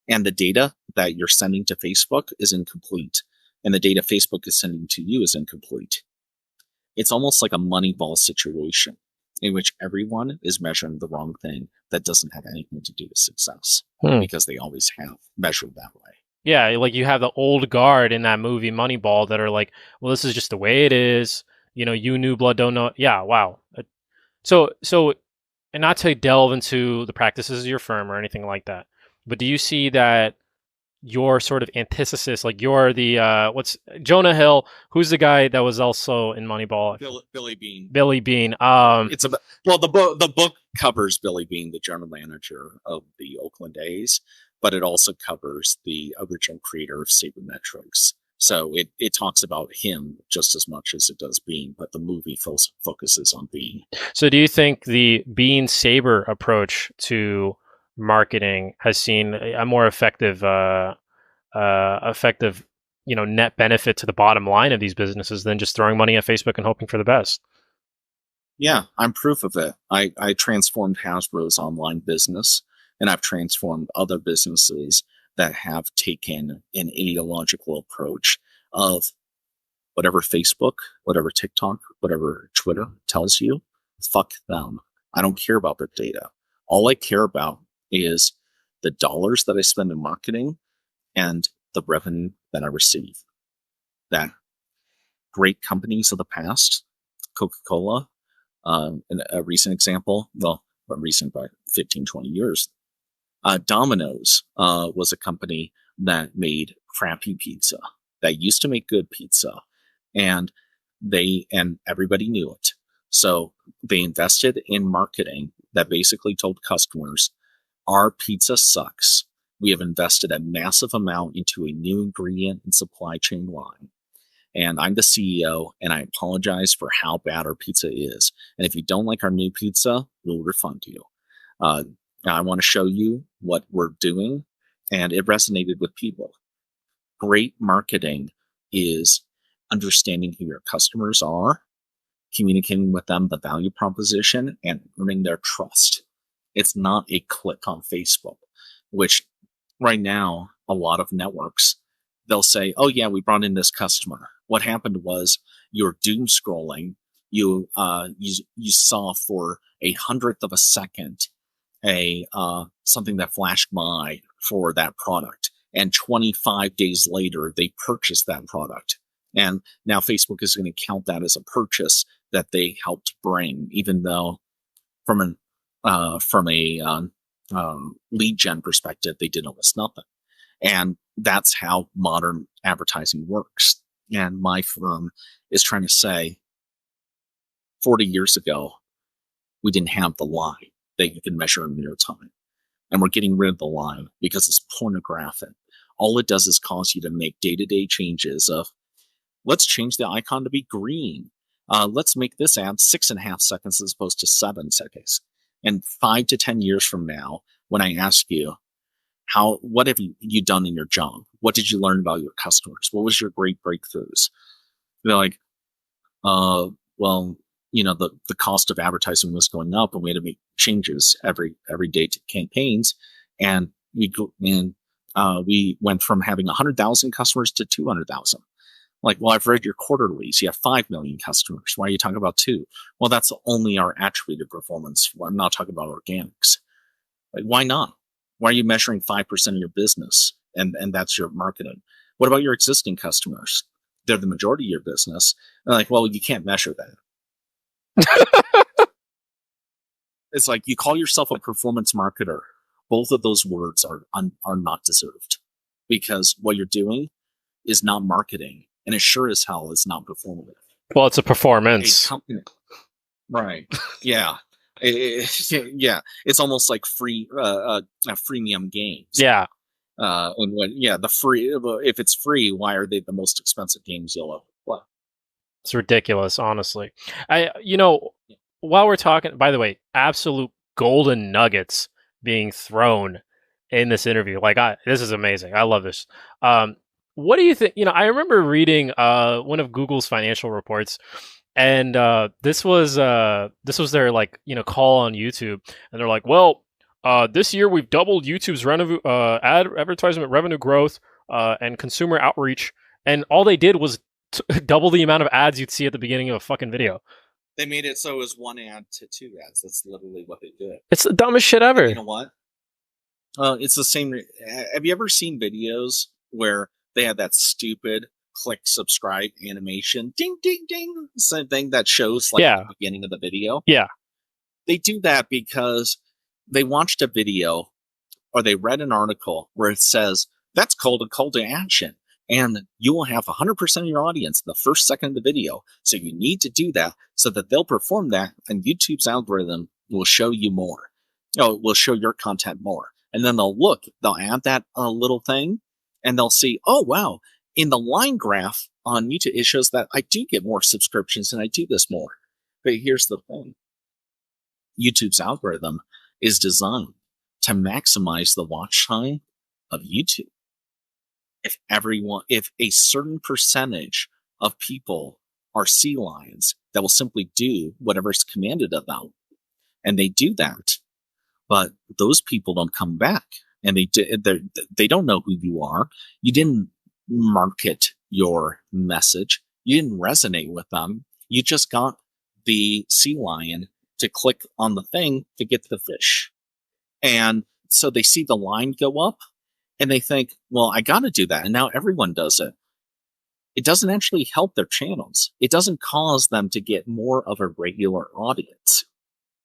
And the data that you're sending to Facebook is incomplete. And the data Facebook is sending to you is incomplete. It's almost like a Moneyball situation in which everyone is measuring the wrong thing that doesn't have anything to do with success because they always have measured that way. Yeah, like you have the old guard in that movie Moneyball that are like, well, this is just the way it is. You new blood don't know. Yeah, wow. So, and not to delve into the practices of your firm or anything like that, but do you see that your sort of antithesis, like you're the what's Jonah Hill, who's the guy that was also in Moneyball? Billy Bean. Billy Bean. It's about, well, the book covers Billy Bean, the general manager of the Oakland A's, but it also covers the original creator of Sabermetrics. So it talks about him just as much as it does Bean, but the movie focuses on Bean. So do you think the Bean Saber approach to marketing has seen a more effective net benefit to the bottom line of these businesses than just throwing money at Facebook and hoping for the best? Yeah, I'm proof of it. I transformed Hasbro's online business, and I've transformed other businesses that have taken an ideological approach of whatever Facebook, whatever TikTok, whatever Twitter tells you, fuck them. I don't care about their data. All I care about is the dollars that I spend in marketing and the revenue that I receive. That great companies of the past, Coca-Cola, A recent example, well, recent by 15, 20 years, Domino's was a company that made crappy pizza, that used to make good pizza, and everybody knew it. So they invested in marketing that basically told customers, our pizza sucks. We have invested a massive amount into a new ingredient and supply chain line. And I'm the CEO, and I apologize for how bad our pizza is. And if you don't like our new pizza, we'll refund you. Now I want to show you what we're doing, and it resonated with people. Great marketing is understanding who your customers are, communicating with them the value proposition, and earning their trust. It's not a click on Facebook, which right now, a lot of networks, they'll say, oh yeah, we brought in this customer. What happened was you're doom scrolling. You saw for 100th of a second something that flashed by for that product. And 25 days later, they purchased that product. And now Facebook is going to count that as a purchase that they helped bring, even though from a lead gen perspective, they did almost nothing. And that's how modern advertising works. And my firm is trying to say 40 years ago, we didn't have the line that you can measure in real time. And we're getting rid of the line because it's pornographic. All it does is cause you to make day-to-day changes of, let's change the icon to be green. Let's make this ad 6.5 seconds as opposed to 7 seconds. And 5 to 10 years from now, when I ask you, what have you done in your job? What did you learn about your customers? What was your great breakthroughs? They're like, well, the cost of advertising was going up, and we had to make changes every day to campaigns, and we went from having 100,000 customers to 200,000. Like, well, I've read your quarterlies. You have 5 million customers. Why are you talking about 2? Well, that's only our attributed performance. I'm not talking about organics. Like, why not? Why are you measuring 5% of your business? And that's your marketing. What about your existing customers? They're the majority of your business. And like, well, you can't measure that. It's like you call yourself a performance marketer. Both of those words are not deserved, because what you're doing is not marketing, and it sure as hell is not performative. Well, it's a performance. A company, right? Yeah. Yeah, it's almost like freemium games. Yeah. And the free, if it's free, why are they the most expensive games you'll ever play? It's ridiculous, honestly. While we're talking, by the way, absolute golden nuggets being thrown in this interview. Like, this is amazing. I love this. What do you think? I remember reading one of Google's financial reports, and this was their call on YouTube, and they're like, well, this year we've doubled YouTube's advertisement revenue growth and consumer outreach, and all they did was double the amount of ads you'd see at the beginning of a fucking video. They made it so it was 1 ad to 2 ads. That's literally what they did. It's the dumbest shit ever. And you know what? It's the same. Have you ever seen videos where they had that stupid click subscribe animation, ding, ding, ding, same thing that shows the beginning of the video? Yeah. They do that because they watched a video or they read an article where it says, that's called a call to action. And you will have 100% of your audience in the first second of the video. So you need to do that so that they'll perform that, and YouTube's algorithm will show you more. Will show your content more. And then they'll add that little thing, and they'll see, oh, wow, in the line graph on YouTube, it shows that I do get more subscriptions and I do this more. But here's the thing. YouTube's algorithm is designed to maximize the watch time of YouTube. If a certain percentage of people are sea lions that will simply do whatever is commanded of them, and they do that, but those people don't come back, and they don't know who you are. You didn't market your message. You didn't resonate with them. You just got the sea lion to click on the thing to get to the fish. And so they see the line go up, and they think, well, I got to do that. And now everyone does it. it doesn't actually help their channels. It doesn't cause them to get more of a regular audience.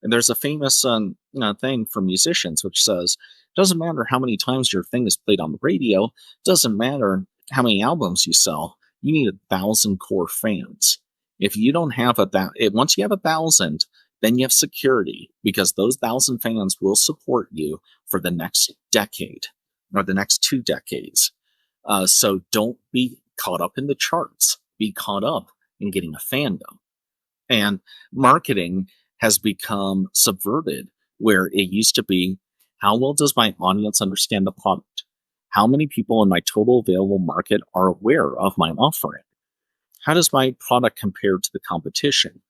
And there's a famous thing from musicians which says, it doesn't matter how many times your thing is played on the radio, it doesn't matter how many albums you sell, you need 1,000 core fans. If you don't have once you have 1,000, then you have security, because those 1,000 fans will support you for the next decade or the next 2 decades. So don't be caught up in the charts. Be caught up in getting a fandom. And marketing has become subverted, where it used to be, how well does my audience understand the product? How many people in my total available market are aware of my offering? How does my product compare to the competition?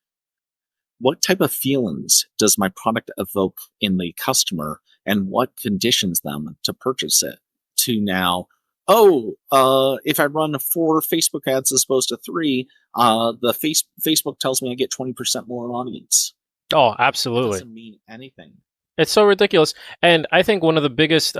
What type of feelings does my product evoke in the customer, and what conditions them to purchase it? To now, if I run 4 Facebook ads as opposed to 3, Facebook tells me I get 20% more audience. Oh, It absolutely. doesn't mean anything. It's so ridiculous. And I think one of the biggest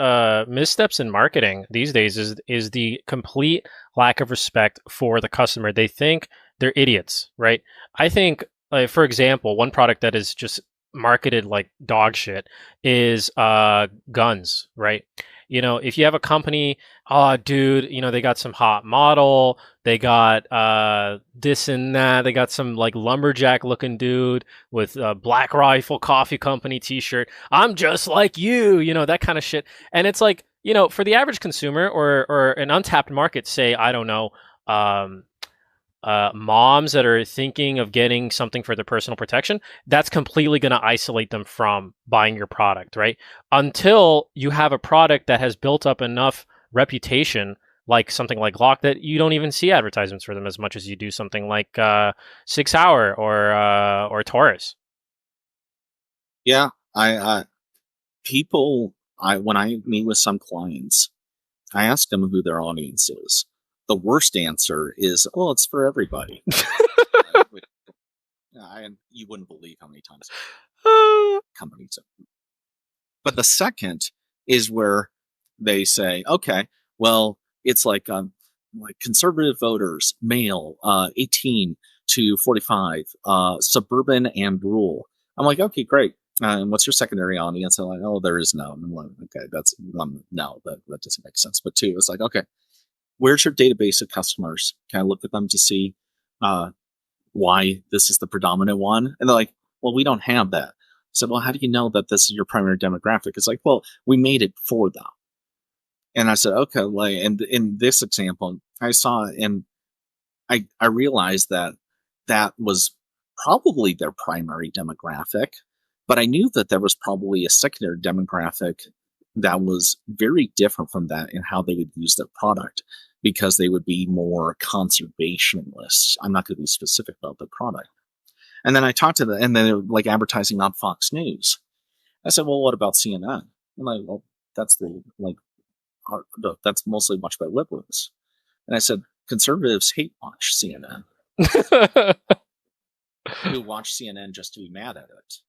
missteps in marketing these days is the complete lack of respect for the customer. They think they're idiots, right? I think, for example, one product that is just marketed like dog shit is guns, right? You know, if you have a company, oh, dude, you know, they got some hot model, they got this and that, they got some like lumberjack looking dude with a Black Rifle Coffee Company t-shirt. I'm just like you know, that kind of shit. And it's like, you know, for the average consumer or an untapped market, say, I don't know, um, moms that are thinking of getting something for their personal protection, that's completely going to isolate them from buying your product, right? Until you have a product that has built up enough reputation, like something like Glock, that you don't even see advertisements for them as much as you do something like 6 Hour or Taurus. Yeah, people, when I meet with some clients, I ask them who their audience is. The worst answer is, "Oh, it's for everybody." You wouldn't believe how many times companies. But the second is where they say, "Okay, well, it's like conservative voters, male, 18 to 45, suburban and rural." I'm like, "Okay, great. And what's your secondary audience?" I'm like, "Oh, there is no." And I'm like, "Okay, that's no, that doesn't make sense." But 2, it's like, "Okay, where's your database of customers? Can I look at them to see uh, why this is the predominant one?" And they're like, "Well, we don't have that." I said, "Well, how do you know that this is your primary demographic?" It's like, "Well, we made it for them." And I said, "Okay, like, and in this example, I saw, and I realized that that was probably their primary demographic, but I knew that there was probably a secondary demographic that was very different from that in how they would use their product, because they would be more conservationists. I'm not going to be specific about the product." And then I talked to them, and then they were like advertising on Fox News. I said, "Well, what about CNN?" I'm like, "Well, that's that's mostly watched by liberals." And I said, "Conservatives hate watch CNN, who watch CNN just to be mad at it."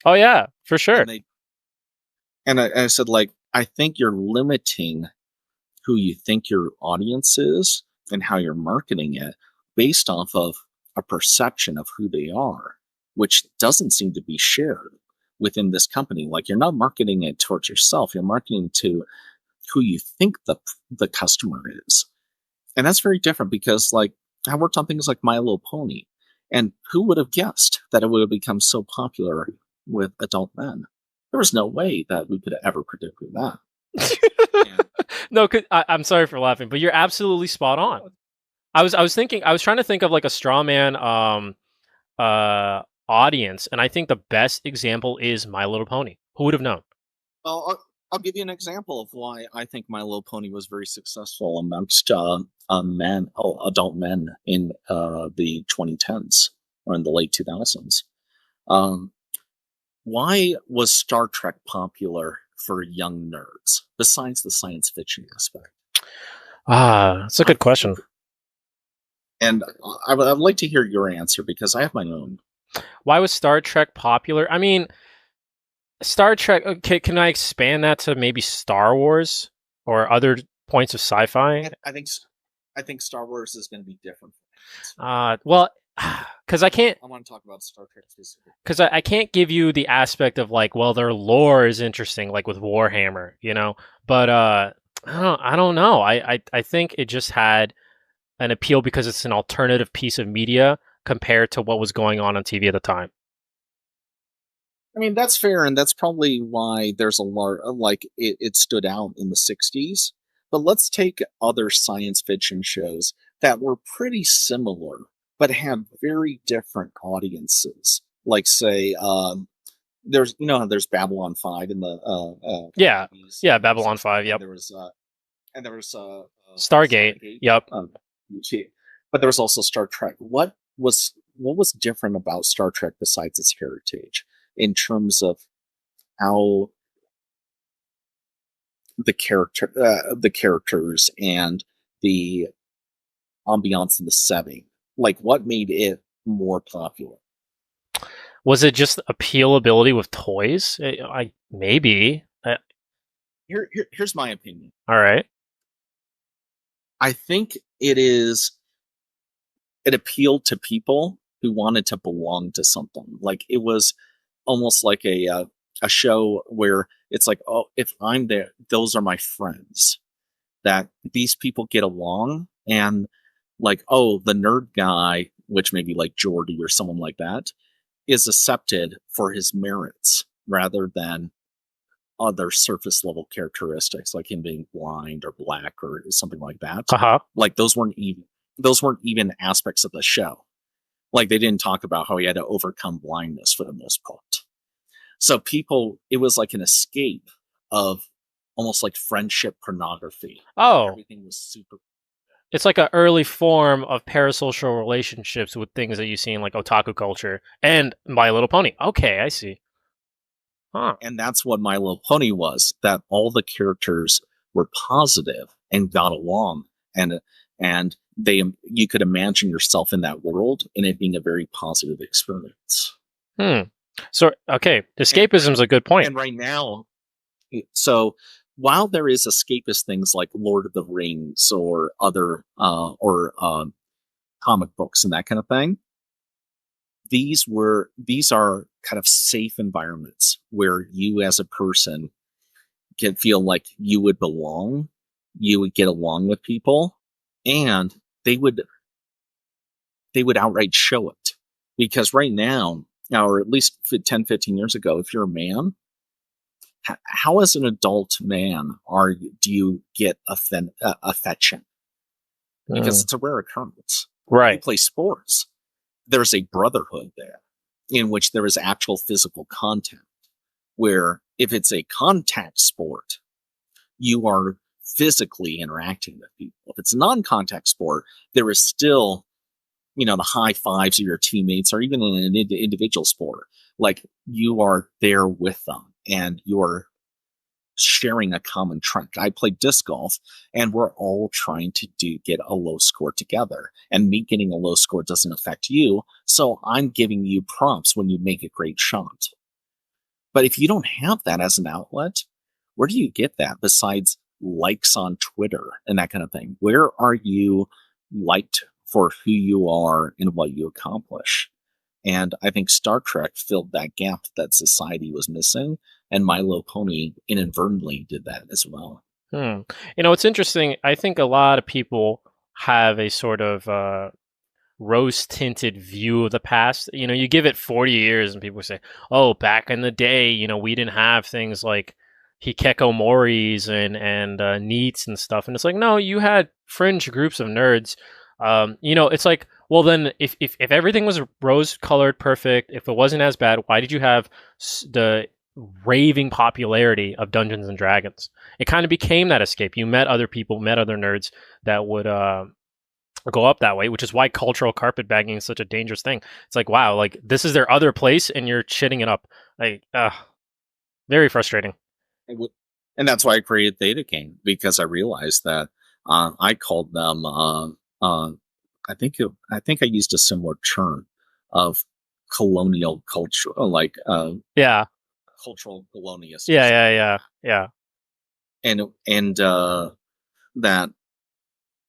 Oh yeah, for sure. And I said, like, "I think you're limiting who you think your audience is and how you're marketing it based off of a perception of who they are, which doesn't seem to be shared within this company. Like, you're not marketing it towards yourself, you're marketing to who you think the customer is." And that's very different, because, like, I worked on things like My Little Pony, and who would have guessed that it would have become so popular with adult men? There was no way that we could have ever predicted that. And No, I'm sorry for laughing, but you're absolutely spot on. I was trying to think of like a straw man audience, and I think the best example is My Little Pony. Who would have known? I'll give you an example of why I think My Little Pony was very successful amongst adult men in the 2010s or in the late 2000s. Um, why was Star Trek popular for young nerds, besides the science fiction aspect? Ah, that's a I good question. think, and I'd like to hear your answer, because I have my own. Why was Star Trek popular? I mean, Star Trek. Okay, can I expand that to maybe Star Wars or other points of sci-fi? I think I think Star Wars is going to be different for fans. Well, because I can't I want to talk about Star Trek specifically. because I can't give you the aspect of like, well, their lore is interesting, like with Warhammer, you know. But I don't know. I think it just had an appeal because it's an alternative piece of media compared to what was going on TV at the time. I mean, that's fair, and that's probably why there's a lot like it stood out in the '60s. But let's take other science fiction shows that were pretty similar, but had very different audiences. Like, say, there's how there's Babylon 5 in the Yeah, 80s, yeah, Babylon 5. and Yep, there was Stargate. Stargate. Yep. But there was also Star Trek. What was different about Star Trek besides its heritage in terms of how the characters and the ambiance and the setting, like what made it more popular? Was it just appealability with toys? I maybe. Here's my opinion. All right. I think it appealed to people who wanted to belong to something. Like it was almost like a show where it's like, oh, if I'm there, those are my friends. That these people get along, and like, oh, the nerd guy, which may be like Jordy or someone like that, is accepted for his merits rather than other surface level characteristics like him being blind or black or something like that. Uh huh. Like those weren't even aspects of the show. Like they didn't talk about how he had to overcome blindness for the most part. So people, it was like an escape of almost like friendship pornography. Oh, Everything was super. it's like an early form of parasocial relationships with things that you see in like otaku culture and My Little Pony. Okay, I see. Huh. And that's what My Little Pony was, that all the characters were positive and got along. And you could imagine yourself in that world and it being a very positive experience. Hmm. So okay, escapism is a good point. And right now, so while there is escapist things like Lord of the Rings or other comic books and that kind of thing, these are kind of safe environments where you as a person can feel like you would belong, you would get along with people, and they would outright show it. Because right now, or at least 10, 15 years ago, if you're a man, how as an adult man do you get affection? Because it's a rare occurrence. Right. You play sports, there's a brotherhood there in which there is actual physical contact. Where if it's a contact sport, you are physically interacting with people. If it's a non-contact sport, there is still, the high fives of your teammates, or even in an individual sport, like you are there with them and you're sharing a common trend. I play disc golf and we're all trying to get a low score together, and me getting a low score doesn't affect you. So I'm giving you props when you make a great shot. But if you don't have that as an outlet, where do you get that besides likes on Twitter and that kind of thing? Where are you liked for who you are and what you accomplish? And I think Star Trek filled that gap that society was missing, and My Little Pony inadvertently did that as well. It's interesting. I think a lot of people have a sort of rose tinted view of the past. You give it 40 years and people say, oh, back in the day, we didn't have things like hikikomoris and neats and stuff. And it's like, no, you had fringe groups of nerds. It's like, well, then if everything was rose colored, perfect, if it wasn't as bad, why did you have the raving popularity of Dungeons and Dragons? It kind of became that escape. You met other people, met other nerds that would go up that way, which is why cultural carpetbagging is such a dangerous thing. It's like, wow, like this is their other place and you're shitting it up. Like, very frustrating. And that's why I created Theta King, because I realized that I called them. I think I used a similar term of colonial culture, like Yeah, cultural colonialism. yeah. And that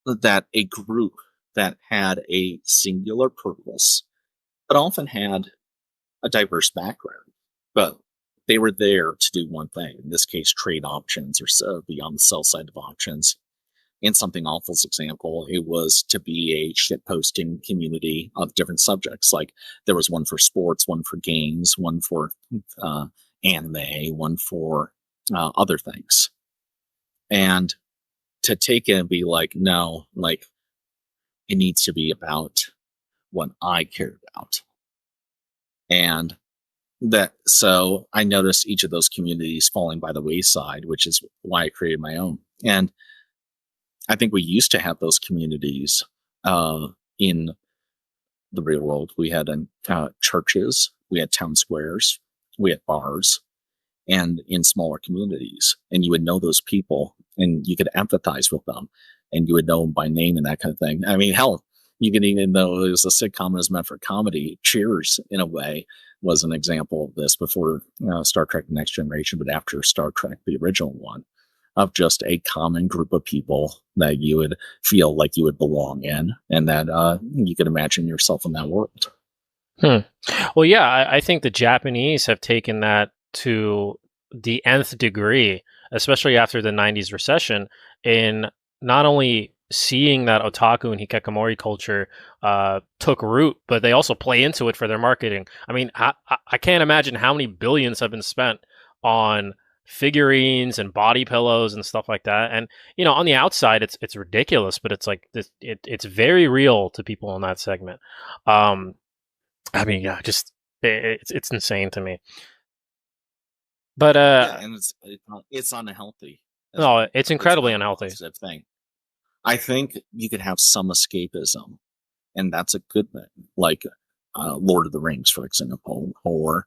that a group that had a singular purpose, but often had a diverse background, but they were there to do one thing. In this case, trade options or so be on the sell side of options. In something awful's example, it was to be a shit posting community of different subjects. Like there was one for sports, one for games, one for uh, anime, one for other things. And to take it and be like, no, like it needs to be about what I care about. And that, so I noticed each of those communities falling by the wayside, which is why I created my own. And I think we used to have those communities in the real world. We had churches, we had town squares, we had bars, and in smaller communities. And you would know those people and you could empathize with them and you would know them by name and that kind of thing. I mean, hell, you could even know it was a sitcom that was meant for comedy. Cheers, in a way, was an example of this before Star Trek Next Generation, but after Star Trek, the original one, of just a common group of people that you would feel like you would belong in and that you could imagine yourself in that world. Hmm. Well, yeah, I think the Japanese have taken that to the nth degree, especially after the 90s recession, in not only seeing that otaku and hikikomori culture took root, but they also play into it for their marketing. I mean, I can't imagine how many billions have been spent on figurines and body pillows and stuff like that. And on the outside, it's ridiculous, but it's like it's very real to people in that segment. I mean, yeah, just it's insane to me. But Yeah, and it's unhealthy as no, well. it's It's incredibly not a unhealthy. positive thing. I think you could have some escapism, and that's a good thing. Like Lord of the Rings, for example, or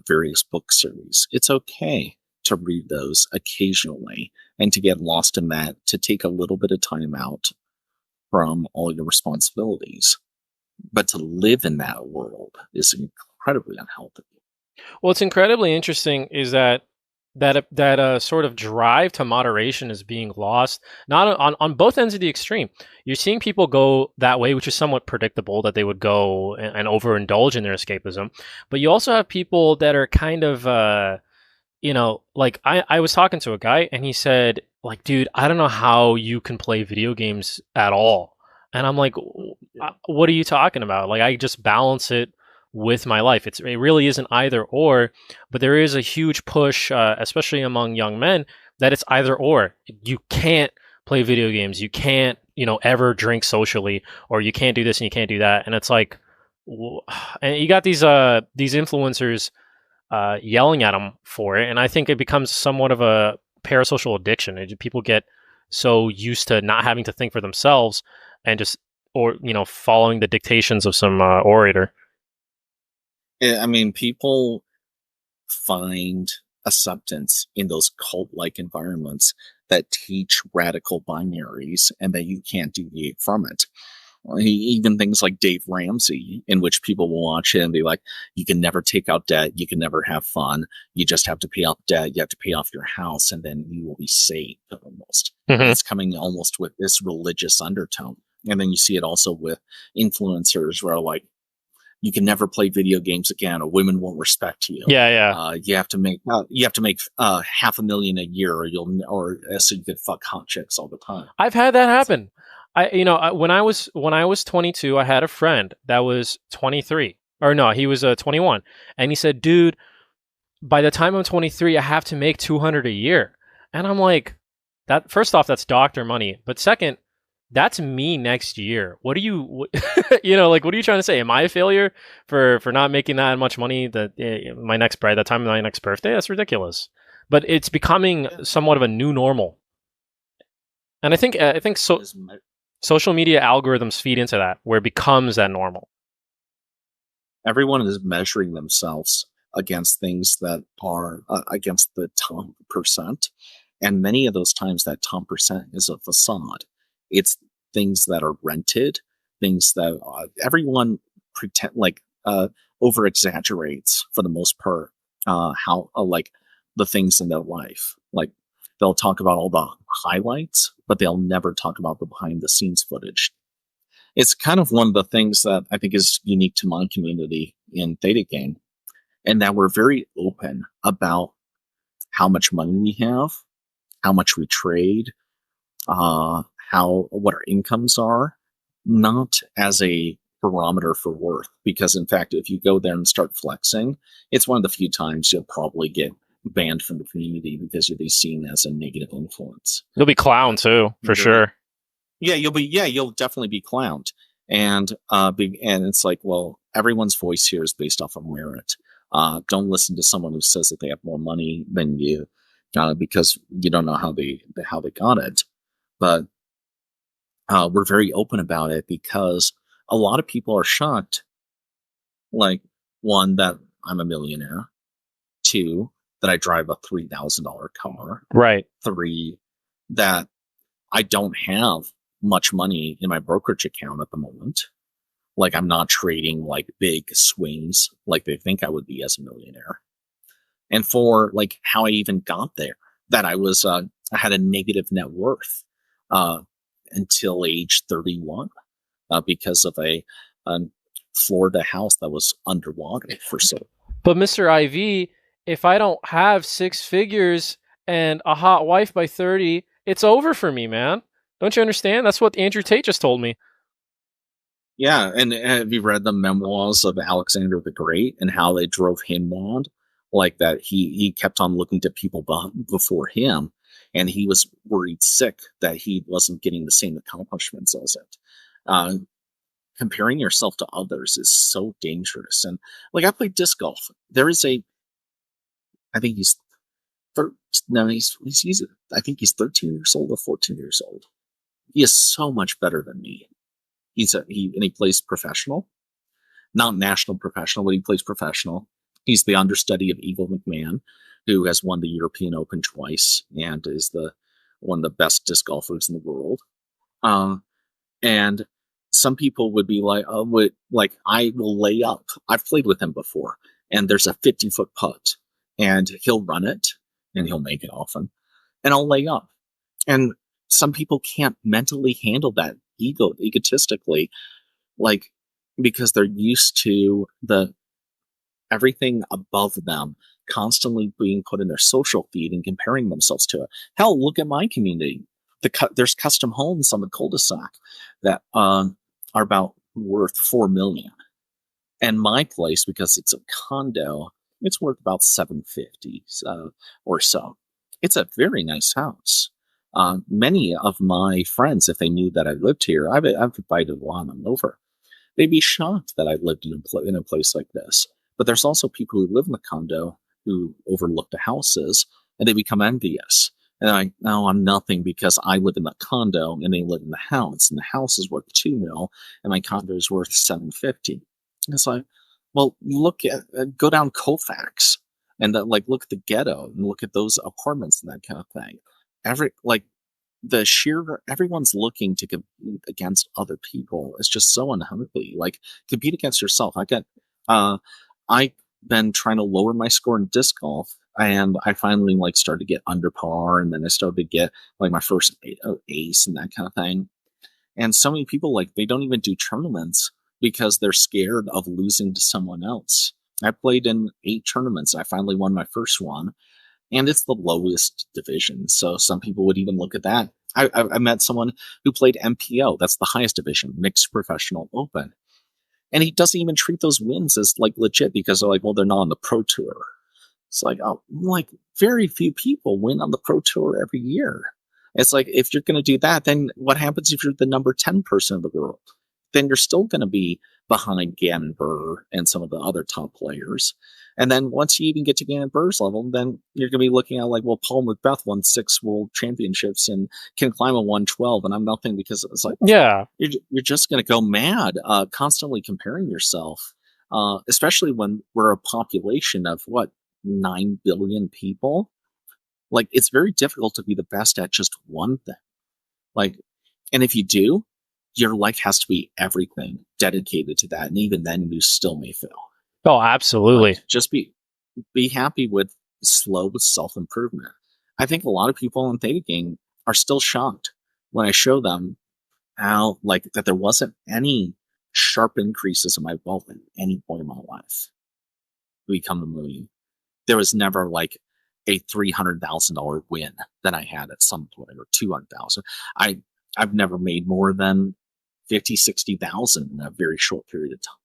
various book series. It's okay to read those occasionally and to get lost in that, to take a little bit of time out from all your responsibilities. But to live in that world is incredibly unhealthy. What's incredibly interesting is that sort of drive to moderation is being lost, not on both ends of the extreme. You're seeing people go that way, which is somewhat predictable that they would go and overindulge in their escapism. But you also have people that are kind of like I was talking to a guy and he said, like, dude, I don't know how you can play video games at all. And I'm like, what are you talking about? Like, I just balance it with my life. It really isn't either or, but there is a huge push, especially among young men, that it's either or. You can't play video games. You can't, ever drink socially, or you can't do this and you can't do that. And it's like, and you got these influencers yelling at them for it, and I think it becomes somewhat of a parasocial addiction. People get so used to not having to think for themselves and just or following the dictations of some orator. I mean, people find acceptance in those cult like environments that teach radical binaries and that you can't deviate from it. Even things like Dave Ramsey, in which people will watch it and be like, you can never take out debt, you can never have fun, you just have to pay off debt, you have to pay off your house, and then you will be saved almost. And Mm-hmm. it's coming almost with this religious undertone. And then you see it also with influencers where like, you can never play video games again, or women won't respect you. Yeah, yeah. You have to make $500,000 a year, or so you could fuck hot chicks all the time. I've had that happen. When I was 22, I had a friend that was 23, or no, he was 21, and he said, "Dude, by the time I'm 23, I have to make 200 a year." And I'm like, that first off, that's doctor money, but second, that's me next year. What do you, like, what are you trying to say? Am I a failure for not making that much money that by the time of my next birthday? That's ridiculous. But it's becoming somewhat of a new normal, and I think social media algorithms feed into that, where it becomes that normal. Everyone is measuring themselves against things that are against the top percent. And many of those times, that top percent is a facade. It's things that are rented, things that everyone pretend like over exaggerates for the most part, how like the things in their life. Like They'll talk about all the highlights, but they'll never talk about the behind the scenes footage. It's kind of one of the things that I think is unique to my community in Theta Game, and that we're very open about how much money we have, how much we trade, how what our incomes are, not as a barometer for worth. Because in fact, if you go there and start flexing, it's one of the few times you'll probably get banned from the community because you'll be seen as a negative influence. You'll be clowned too, for sure. Yeah, you'll definitely be clowned. And and it's like, well, everyone's voice here is based off of merit. Don't listen to someone who says that they have more money than you, because you don't know how they got it. But we're very open about it because a lot of people are shocked. Like, one, that I'm a millionaire. Two, that I drive a $3,000 car. Right. Three, that I don't have much money in my brokerage account at the moment. Like, I'm not trading like big swings like they think I would be as a millionaire. And for like how I even got there, that I had a negative net worth until age 31 because of a Florida house that was underwater for so long. But Mr. IV, if I don't have 6 figures and a hot wife by 30, it's over for me, man. Don't you understand? That's what Andrew Tate just told me. Yeah, and have you read the memoirs of Alexander the Great and how they drove him mad? Like that he kept on looking to people before him, and he was worried sick that he wasn't getting the same accomplishments as it. Comparing yourself to others is so dangerous. And like, I played disc golf. There is I think he's I think he's 13 years old or 14 years old. He is so much better than me. He plays professional, not national professional, but he plays professional. He's the understudy of Eagle McMahon, who has won the European Open twice and is one of the best disc golfers in the world. And some people would be like, I will lay up. I've played with him before, and there's a 50-foot putt, and he'll run it, and he'll make it often, and I'll lay up. And some people can't mentally handle that egotistically, like, because they're used to everything above them constantly being put in their social feed and comparing themselves to it. Hell, look at my community. There's custom homes on the cul-de-sac that are about worth $4 million, and my place, because it's a condo, it's worth about $750 or so. It's a very nice house. Many of my friends, if they knew that I lived here, I've invited a lot of them over. They'd be shocked that I lived in a place like this. But there's also people who live in the condo who overlook the houses, and they become envious. And no, I'm nothing because I live in the condo and they live in the house, and the house is worth $2 million and my condo is worth $750. And it's like, well, go down Colfax and look at the ghetto and look at those apartments and that kind of thing. Everyone's looking to compete against other people. It's just so unhealthy. Like, compete against yourself. I've been trying to lower my score in disc golf, and I finally started to get under par, and then I started to get my first ace and that kind of thing. And so many people, they don't even do tournaments because they're scared of losing to someone else. I played in 8 tournaments. I finally won my first one, and it's the lowest division. So some people would even look at that. I met someone who played MPO. That's the highest division, Mixed Professional Open. And he doesn't even treat those wins as legit because they're well, they're not on the Pro Tour. It's very few people win on the Pro Tour every year. It's if you're going to do that, then what happens if you're the number 10 person in the world? Then you're still going to be behind Gannon Burr and some of the other top players. And then once you even get to Gannon Burr's level, then you're going to be looking at Paul Macbeth won 6 world championships and Ken Klima won 12, and I'm nothing, because it's yeah, you're just going to go mad constantly comparing yourself, especially when we're a population of 9 billion people. It's very difficult to be the best at just one thing. And if you do, your life has to be everything dedicated to that, and even then you still may fail. Oh, absolutely. Just be happy with slow self-improvement. I think a lot of people in Theta Gang are still shocked when I show them how, like, that there wasn't any sharp increases in my wealth at any point in my life to become a million. There was never like a $300,000 win that I had at some point, or 200,000. I I've never made more than 50, 60,000 in a very short period of time.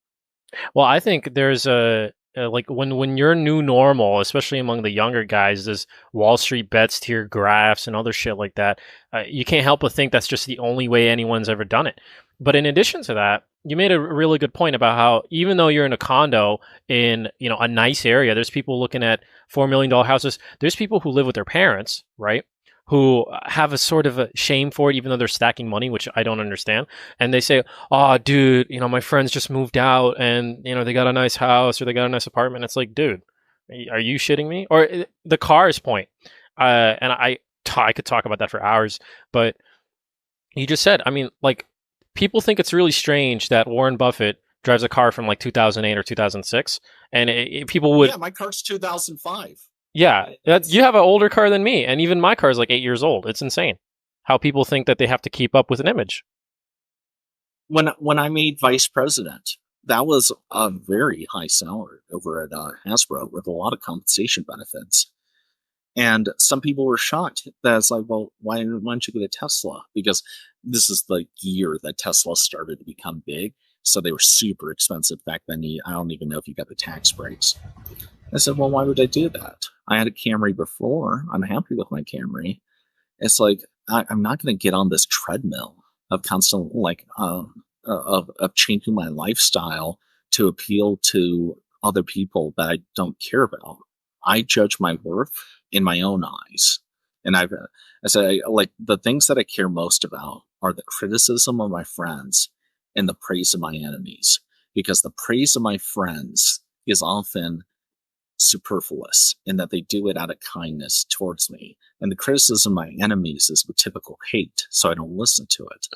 Well, I think there's a like when you're new normal, especially among the younger guys, this Wall Street bets tier graphs and other shit like that. You can't help but think that's just the only way anyone's ever done it. But in addition to that, you made a really good point about how even though you're in a condo in a nice area, there's people looking at $4 million houses. There's people who live with their parents, right? Who have a sort of a shame for it, even though they're stacking money, which I don't understand. And they say, "Oh, dude, my friends just moved out, and they got a nice house or they got a nice apartment." It's like, dude, are you shitting me? Or the cars point, and I could talk about that for hours, but you just said, I mean, like, people think it's really strange that Warren Buffett drives a car from like 2008 or 2006, and people would, Yeah, my car's 2005. yeah, you have an older car than me, and even my car is like 8 years old. It's insane how people think that they have to keep up with an image. When I made vice president, that was a very high salary over at Hasbro with a lot of compensation benefits. And some people were shocked that it's like, well, why don't you get a Tesla? Because this is the year that Tesla started to become big. So they were super expensive back then. I don't even know if you got the tax breaks. I said, well, why would I do that? I had a Camry before. I'm happy with my Camry. It's like, I'm not going to get on this treadmill of constant, like, of changing my lifestyle to appeal to other people that I don't care about. I judge my worth in my own eyes. And I said, like, the things that I care most about are the criticism of my friends and the praise of my enemies. Because the praise of my friends is often superfluous in that they do it out of kindness towards me. And the criticism of my enemies is with typical hate, so I don't listen to it.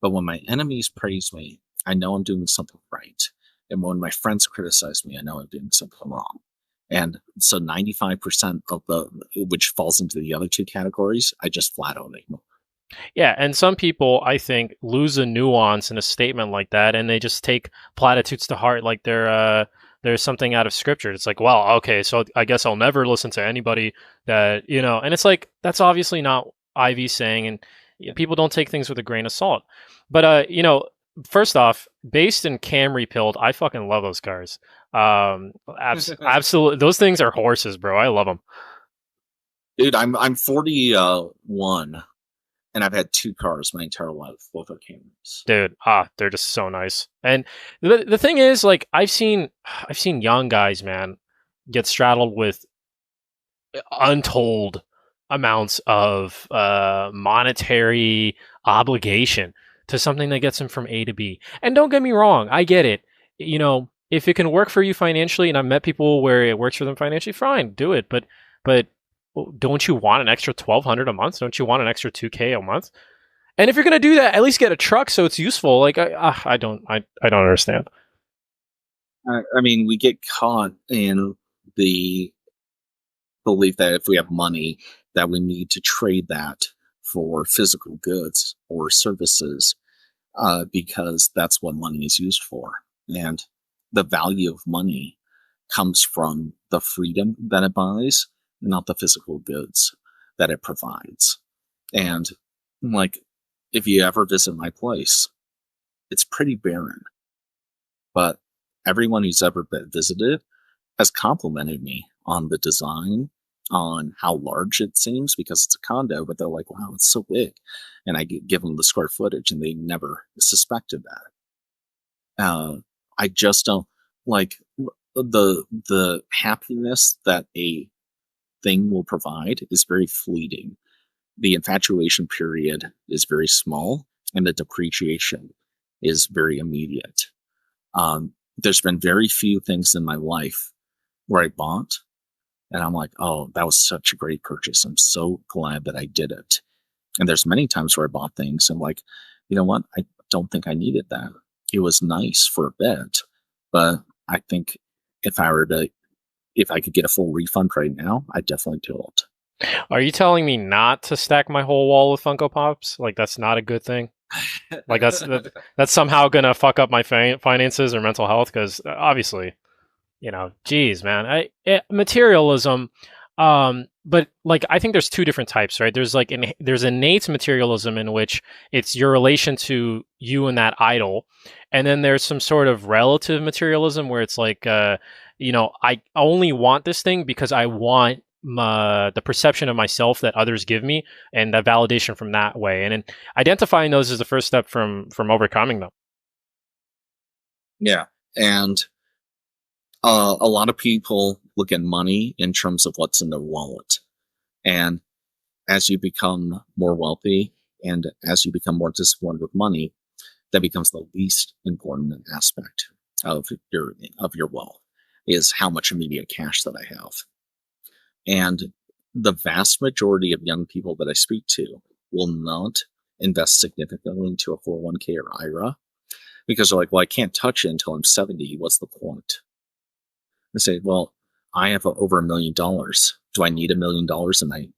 But when my enemies praise me, I know I'm doing something right. And when my friends criticize me, I know I'm doing something wrong. And so 95% of which falls into the other two categories, I just flat out ignore. Yeah, and some people, I think, lose a nuance in a statement like that, and they just take platitudes to heart, like there's something out of scripture. It's like, well, okay, so I guess I'll never listen to anybody that and it's like, that's obviously not Ivy saying, and people don't take things with a grain of salt. But first off, based in Camry pilled, I fucking love those cars. Absolutely, those things are horses, bro. I love them. Dude, I'm 41 and I've had two cars my entire life, both are Camrys. Dude, they're just so nice. And the thing is, like, I've seen young guys, man, get straddled with untold amounts of monetary obligation to something that gets them from A to B. And don't get me wrong, I get it. If it can work for you financially, and I've met people where it works for them financially, fine, do it. But don't you want an extra 1,200 a month? Don't you want an extra 2K a month? And if you're gonna do that, at least get a truck so it's useful. Like, I don't understand. I mean, we get caught in the belief that if we have money, that we need to trade that for physical goods or services, because that's what money is used for. And the value of money comes from the freedom that it buys, not the physical goods that it provides. And, like, if you ever visit my place, it's pretty barren. But everyone who's ever been visited has complimented me on the design, on how large it seems, because it's a condo, but they're like, wow, it's so big. And I give them the square footage, and they never suspected that. I just don't like the happiness that a thing will provide is very fleeting. The infatuation period is very small, and the depreciation is very immediate. There's been very few things in my life where I bought and I'm like, oh, that was such a great purchase. I'm so glad that I did it. And there's many times where I bought things and, like, you know what? I don't think I needed that. It was nice for a bit, but I think if I could get a full refund right now, I'd definitely do it. Are you telling me not to stack my whole wall with Funko Pops? Like that's not a good thing? Like that's somehow gonna fuck up my finances or mental health? Because obviously, geez, man, materialism. But like I think there's two different types, right? There's innate materialism in which it's your relation to you and that idol, and then there's some sort of relative materialism where it's like, I only want this thing because I want the perception of myself that others give me and the validation from that way, and then identifying those is the first step from overcoming them. Yeah. And a lot of people look at money in terms of what's in their wallet. And as you become more wealthy and as you become more disciplined with money, that becomes the least important aspect of your wealth is how much immediate cash that I have. And the vast majority of young people that I speak to will not invest significantly into a 401k or IRA because they're like, well, I can't touch it until I'm 70. What's the point? I say, well, I have over $1 million. Do I need $1 million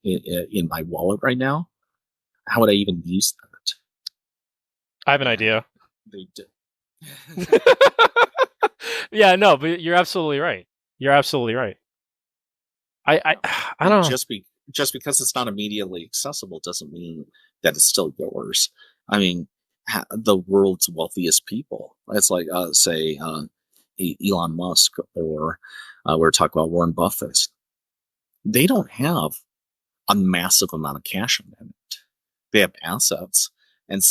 in my wallet right now? How would I even use that? I have an idea. They do. Yeah, no, but you're absolutely right. You're absolutely right. I don't know. Just because it's not immediately accessible doesn't mean that it's still yours. I mean, the world's wealthiest people. It's like, say, Elon Musk or we're talking about Warren Buffett. They don't have a massive amount of cash in them. They have assets, and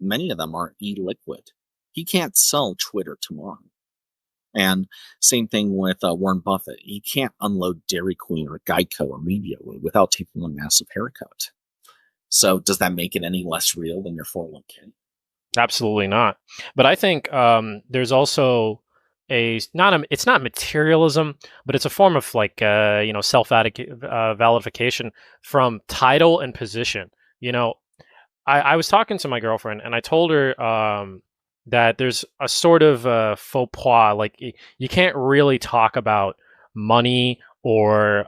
many of them are illiquid. He can't sell Twitter tomorrow. And same thing with Warren Buffett. He can't unload Dairy Queen or Geico immediately without taking a massive haircut. So does that make it any less real than your 401k? Absolutely not. But I think there's also it's not materialism, but it's a form of like self validification from title and position. You know, I was talking to my girlfriend and I told her that there's a sort of faux pas, like you can't really talk about money or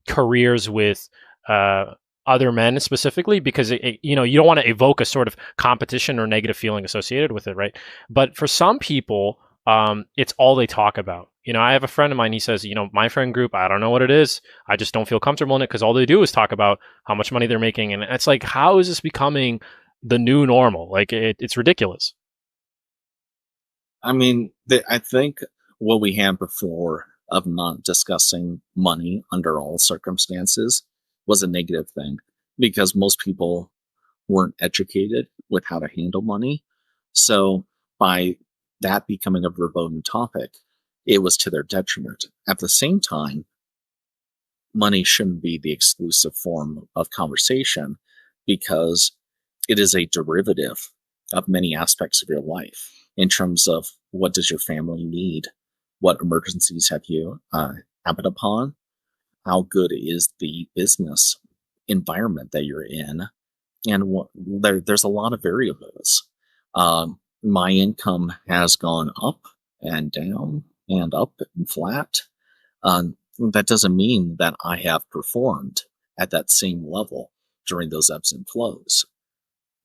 careers with other men specifically because you don't want to evoke a sort of competition or negative feeling associated with it, right? But for some people, it's all they talk about. I have a friend of mine. He says, my friend group, I don't know what it is. I just don't feel comfortable in it because all they do is talk about how much money they're making, and it's like, how is this becoming the new normal? Like, it's ridiculous. I mean, I think what we had before of not discussing money under all circumstances was a negative thing because most people weren't educated with how to handle money. So by that becoming a verboten topic, it was to their detriment. At the same time, money shouldn't be the exclusive form of conversation because it is a derivative of many aspects of your life in terms of what does your family need, what emergencies have you happened upon, how good is the business environment that you're in, and there's a lot of variables. My income has gone up and down and up and flat. That doesn't mean that I have performed at that same level during those ebbs and flows.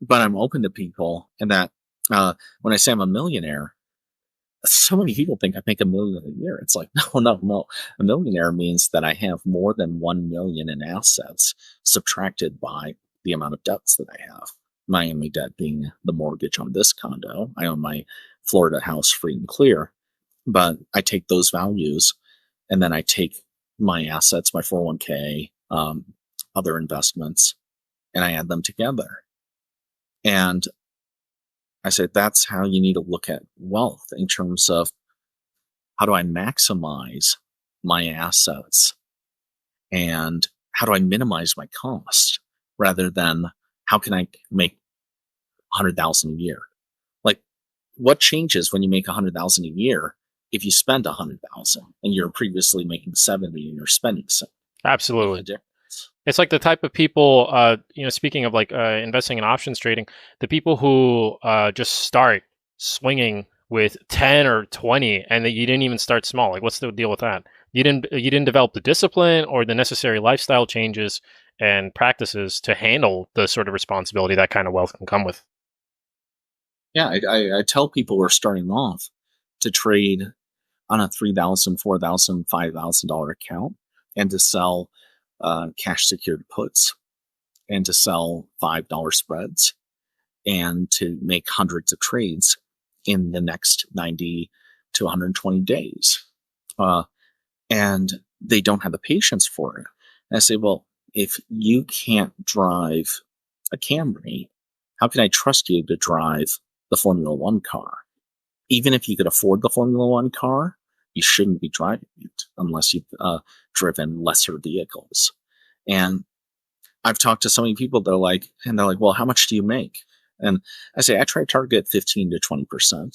But I'm open to people, and that when I say I'm a millionaire, so many people think I make $1 million a year. It's like, no, no, no. A millionaire means that I have more than 1 million in assets subtracted by the amount of debts that I have. My only debt being the mortgage on this condo. I own my Florida house free and clear, but I take those values and then I take my assets, my 401k, other investments, and I add them together. And I said, that's how you need to look at wealth in terms of how do I maximize my assets and how do I minimize my cost rather than how can I make 100,000 a year? Like, what changes when you make 100,000 a year if you spend 100,000 and you're previously making 70 and you're spending 70? Absolutely. It's like the type of people, speaking of like investing in options trading, the people who just start swinging with 10 or 20 and that you didn't even start small. Like, what's the deal with that? you didn't develop the discipline or the necessary lifestyle changes and practices to handle the sort of responsibility that kind of wealth can come with. Yeah, I tell people who are starting off to trade on a $3,000, $4,000, $5,000 account, and to sell cash secured puts, and to sell $5 spreads, and to make hundreds of trades in the next 90 to 120 days. And they don't have the patience for it. And I say, well, if you can't drive a Camry, how can I trust you to drive the Formula One car? Even if you could afford the Formula One car, you shouldn't be driving it unless you've driven lesser vehicles. And I've talked to so many people that are like, and they're like, well, how much do you make? And I say, I try to target 15 to 20%. And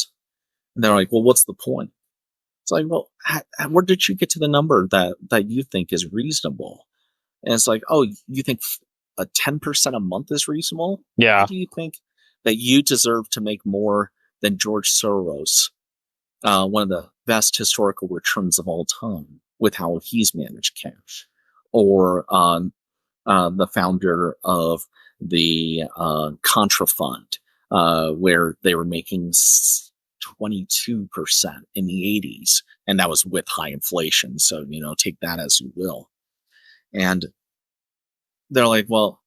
they're like, well, what's the point? It's like, well, where did you get to the number that you think is reasonable? And it's like, oh, you think a 10% a month is reasonable? Why Yeah. do you think that you deserve to make more than George Soros, one of the best historical returns of all time, with how he's managed cash? Or the founder of the Contra Fund, where they were making 22% in the 80s, and that was with high inflation. So, take that as you will. And they're like, well,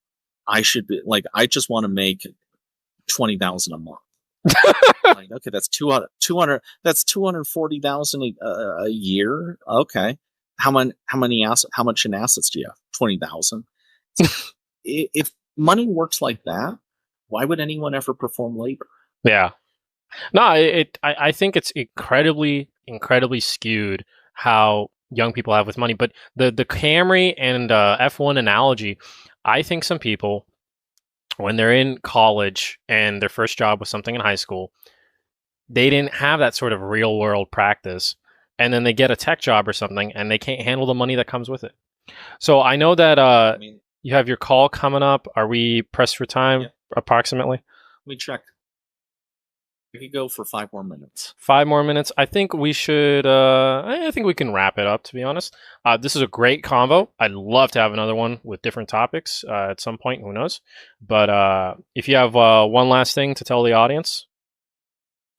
I should be like, I just want to make 20,000 a month. Like, okay, that's 200, that's 240,000 a year. Okay. How much in assets do you have? 20,000. If money works like that, why would anyone ever perform labor? Yeah. No, I think it's incredibly skewed how young people have with money. But the Camry and F1 analogy, I think some people, when they're in college and their first job was something in high school, they didn't have that sort of real world practice. And then they get a tech job or something and they can't handle the money that comes with it. So I know that I mean, you have your call coming up. Are we pressed for time Yeah. approximately? let me check. We could go for 5 more minutes. 5 more minutes. I think we should. I think we can wrap it up. To be honest, this is a great convo. I'd love to have another one with different topics at some point. Who knows? But if you have one last thing to tell the audience,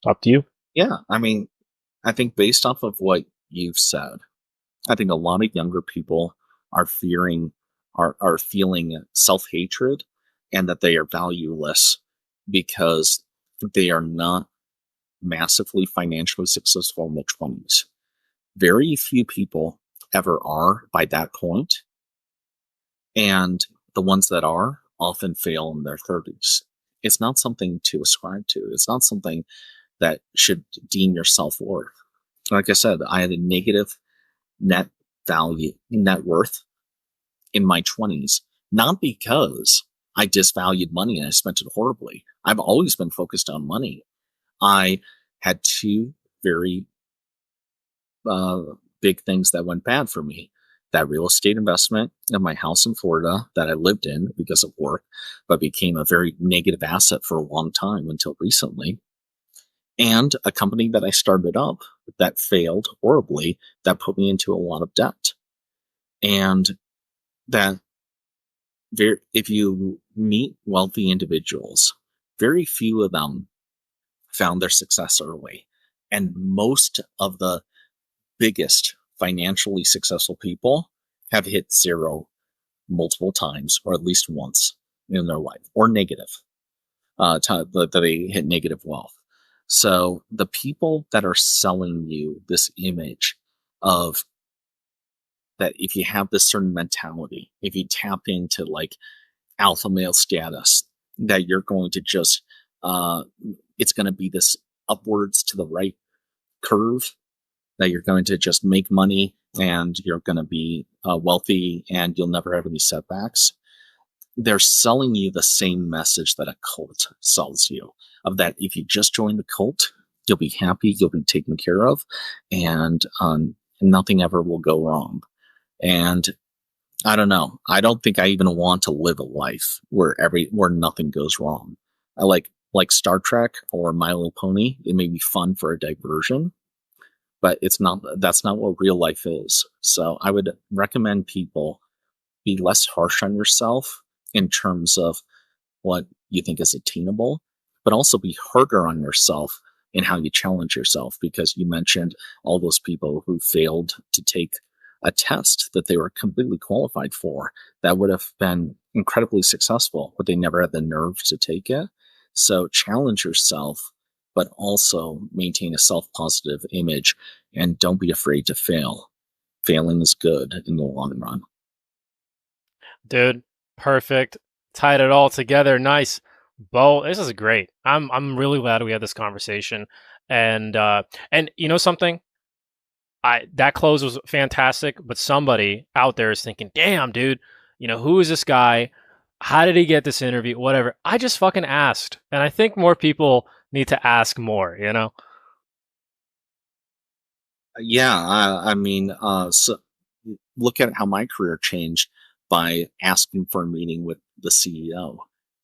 up to you. Yeah, I mean, I think based off of what you've said, I think a lot of younger people are are feeling self-hatred, and that they are valueless because they are not massively financially successful in the 20s. Very few people ever are by that point, and the ones that are often fail in their 30s. It's not something to ascribe to. It's not something that should deem your self-worth. Like I said, I had a negative net net worth in my 20s, not because I disvalued money and I spent it horribly. I've always been focused on money. I had two very big things that went bad for me. That real estate investment in my house in Florida that I lived in because of work, but became a very negative asset for a long time until recently. And a company that I started up that failed horribly, that put me into a lot of debt. And that if you meet wealthy individuals, very few of them found their success early. And most of the biggest financially successful people have hit zero multiple times, or at least once in their life, or negative, that they hit negative wealth. So the people that are selling you this image of that, if you have this certain mentality, if you tap into like alpha male status, that you're going to just, it's going to be this upwards to the right curve, that you're going to just make money and you're going to be wealthy and you'll never have any setbacks. They're selling you the same message that a cult sells you, of that if you just join the cult, you'll be happy, you'll be taken care of, and nothing ever will go wrong. And I don't know. I don't think I even want to live a life where nothing goes wrong. I like Star Trek or My Little Pony. It may be fun for a diversion, but that's not what real life is. So I would recommend people be less harsh on yourself in terms of what you think is attainable, but also be harder on yourself in how you challenge yourself, because you mentioned all those people who failed to take a test that they were completely qualified for that would have been incredibly successful, but they never had the nerve to take it. So challenge yourself, but also maintain a self positive image and don't be afraid to fail. Failing is good in the long run. Dude, perfect. Tied it all together. Nice. Bo, this is great. I'm really glad we had this conversation. And you know something? I that close was fantastic, but somebody out there is thinking, "Damn, dude, who is this guy? How did he get this interview? Whatever." I just fucking asked. And I think more people need to ask more? Yeah, so look at how my career changed by asking for a meeting with the CEO.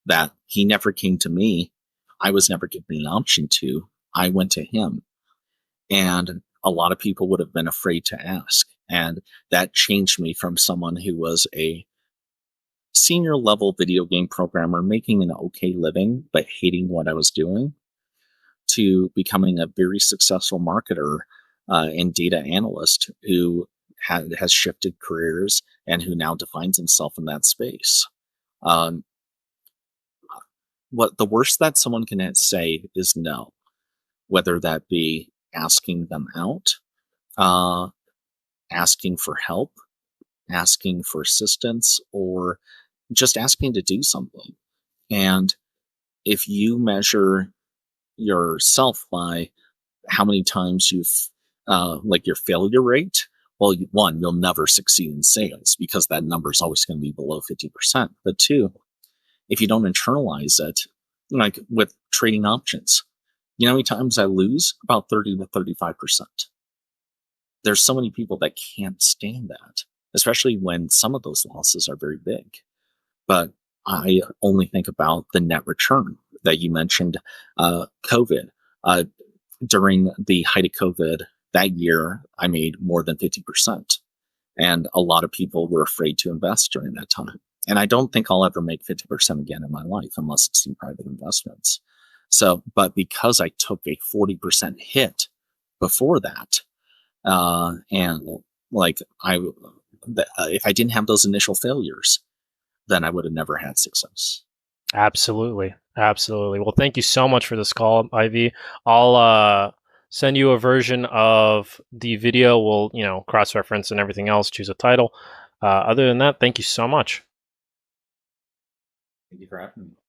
That he never came to me. I was never given an option to. I went to him, and a lot of people would have been afraid to ask. And that changed me from someone who was a senior level video game programmer making an okay living, but hating what I was doing, to becoming a very successful marketer and data analyst who has shifted careers and who now defines himself in that space. Um, what the worst that someone can say is no, whether that be asking them out, uh, asking for help, asking for assistance, or just asking to do something. And if you measure yourself by how many times like your failure rate, well, one, you'll never succeed in sales because that number is always going to be below 50%. But two, if you don't internalize it, like with trading options, you know how many times I lose? About 30 to 35%. There's so many people that can't stand that, especially when some of those losses are very big. But I only think about the net return that you mentioned, COVID. Uh, During the height of COVID that year, I made more than 50%. And a lot of people were afraid to invest during that time. And I don't think I'll ever make 50% again in my life unless it's in private investments. So, but because I took a 40% hit before that, and like if I didn't have those initial failures, then I would have never had success. Absolutely. Absolutely. Well, thank you so much for this call, Ivy. I'll send you a version of the video. We'll, cross reference and everything else, choose a title. Other than that, thank you so much. Thank you for having me.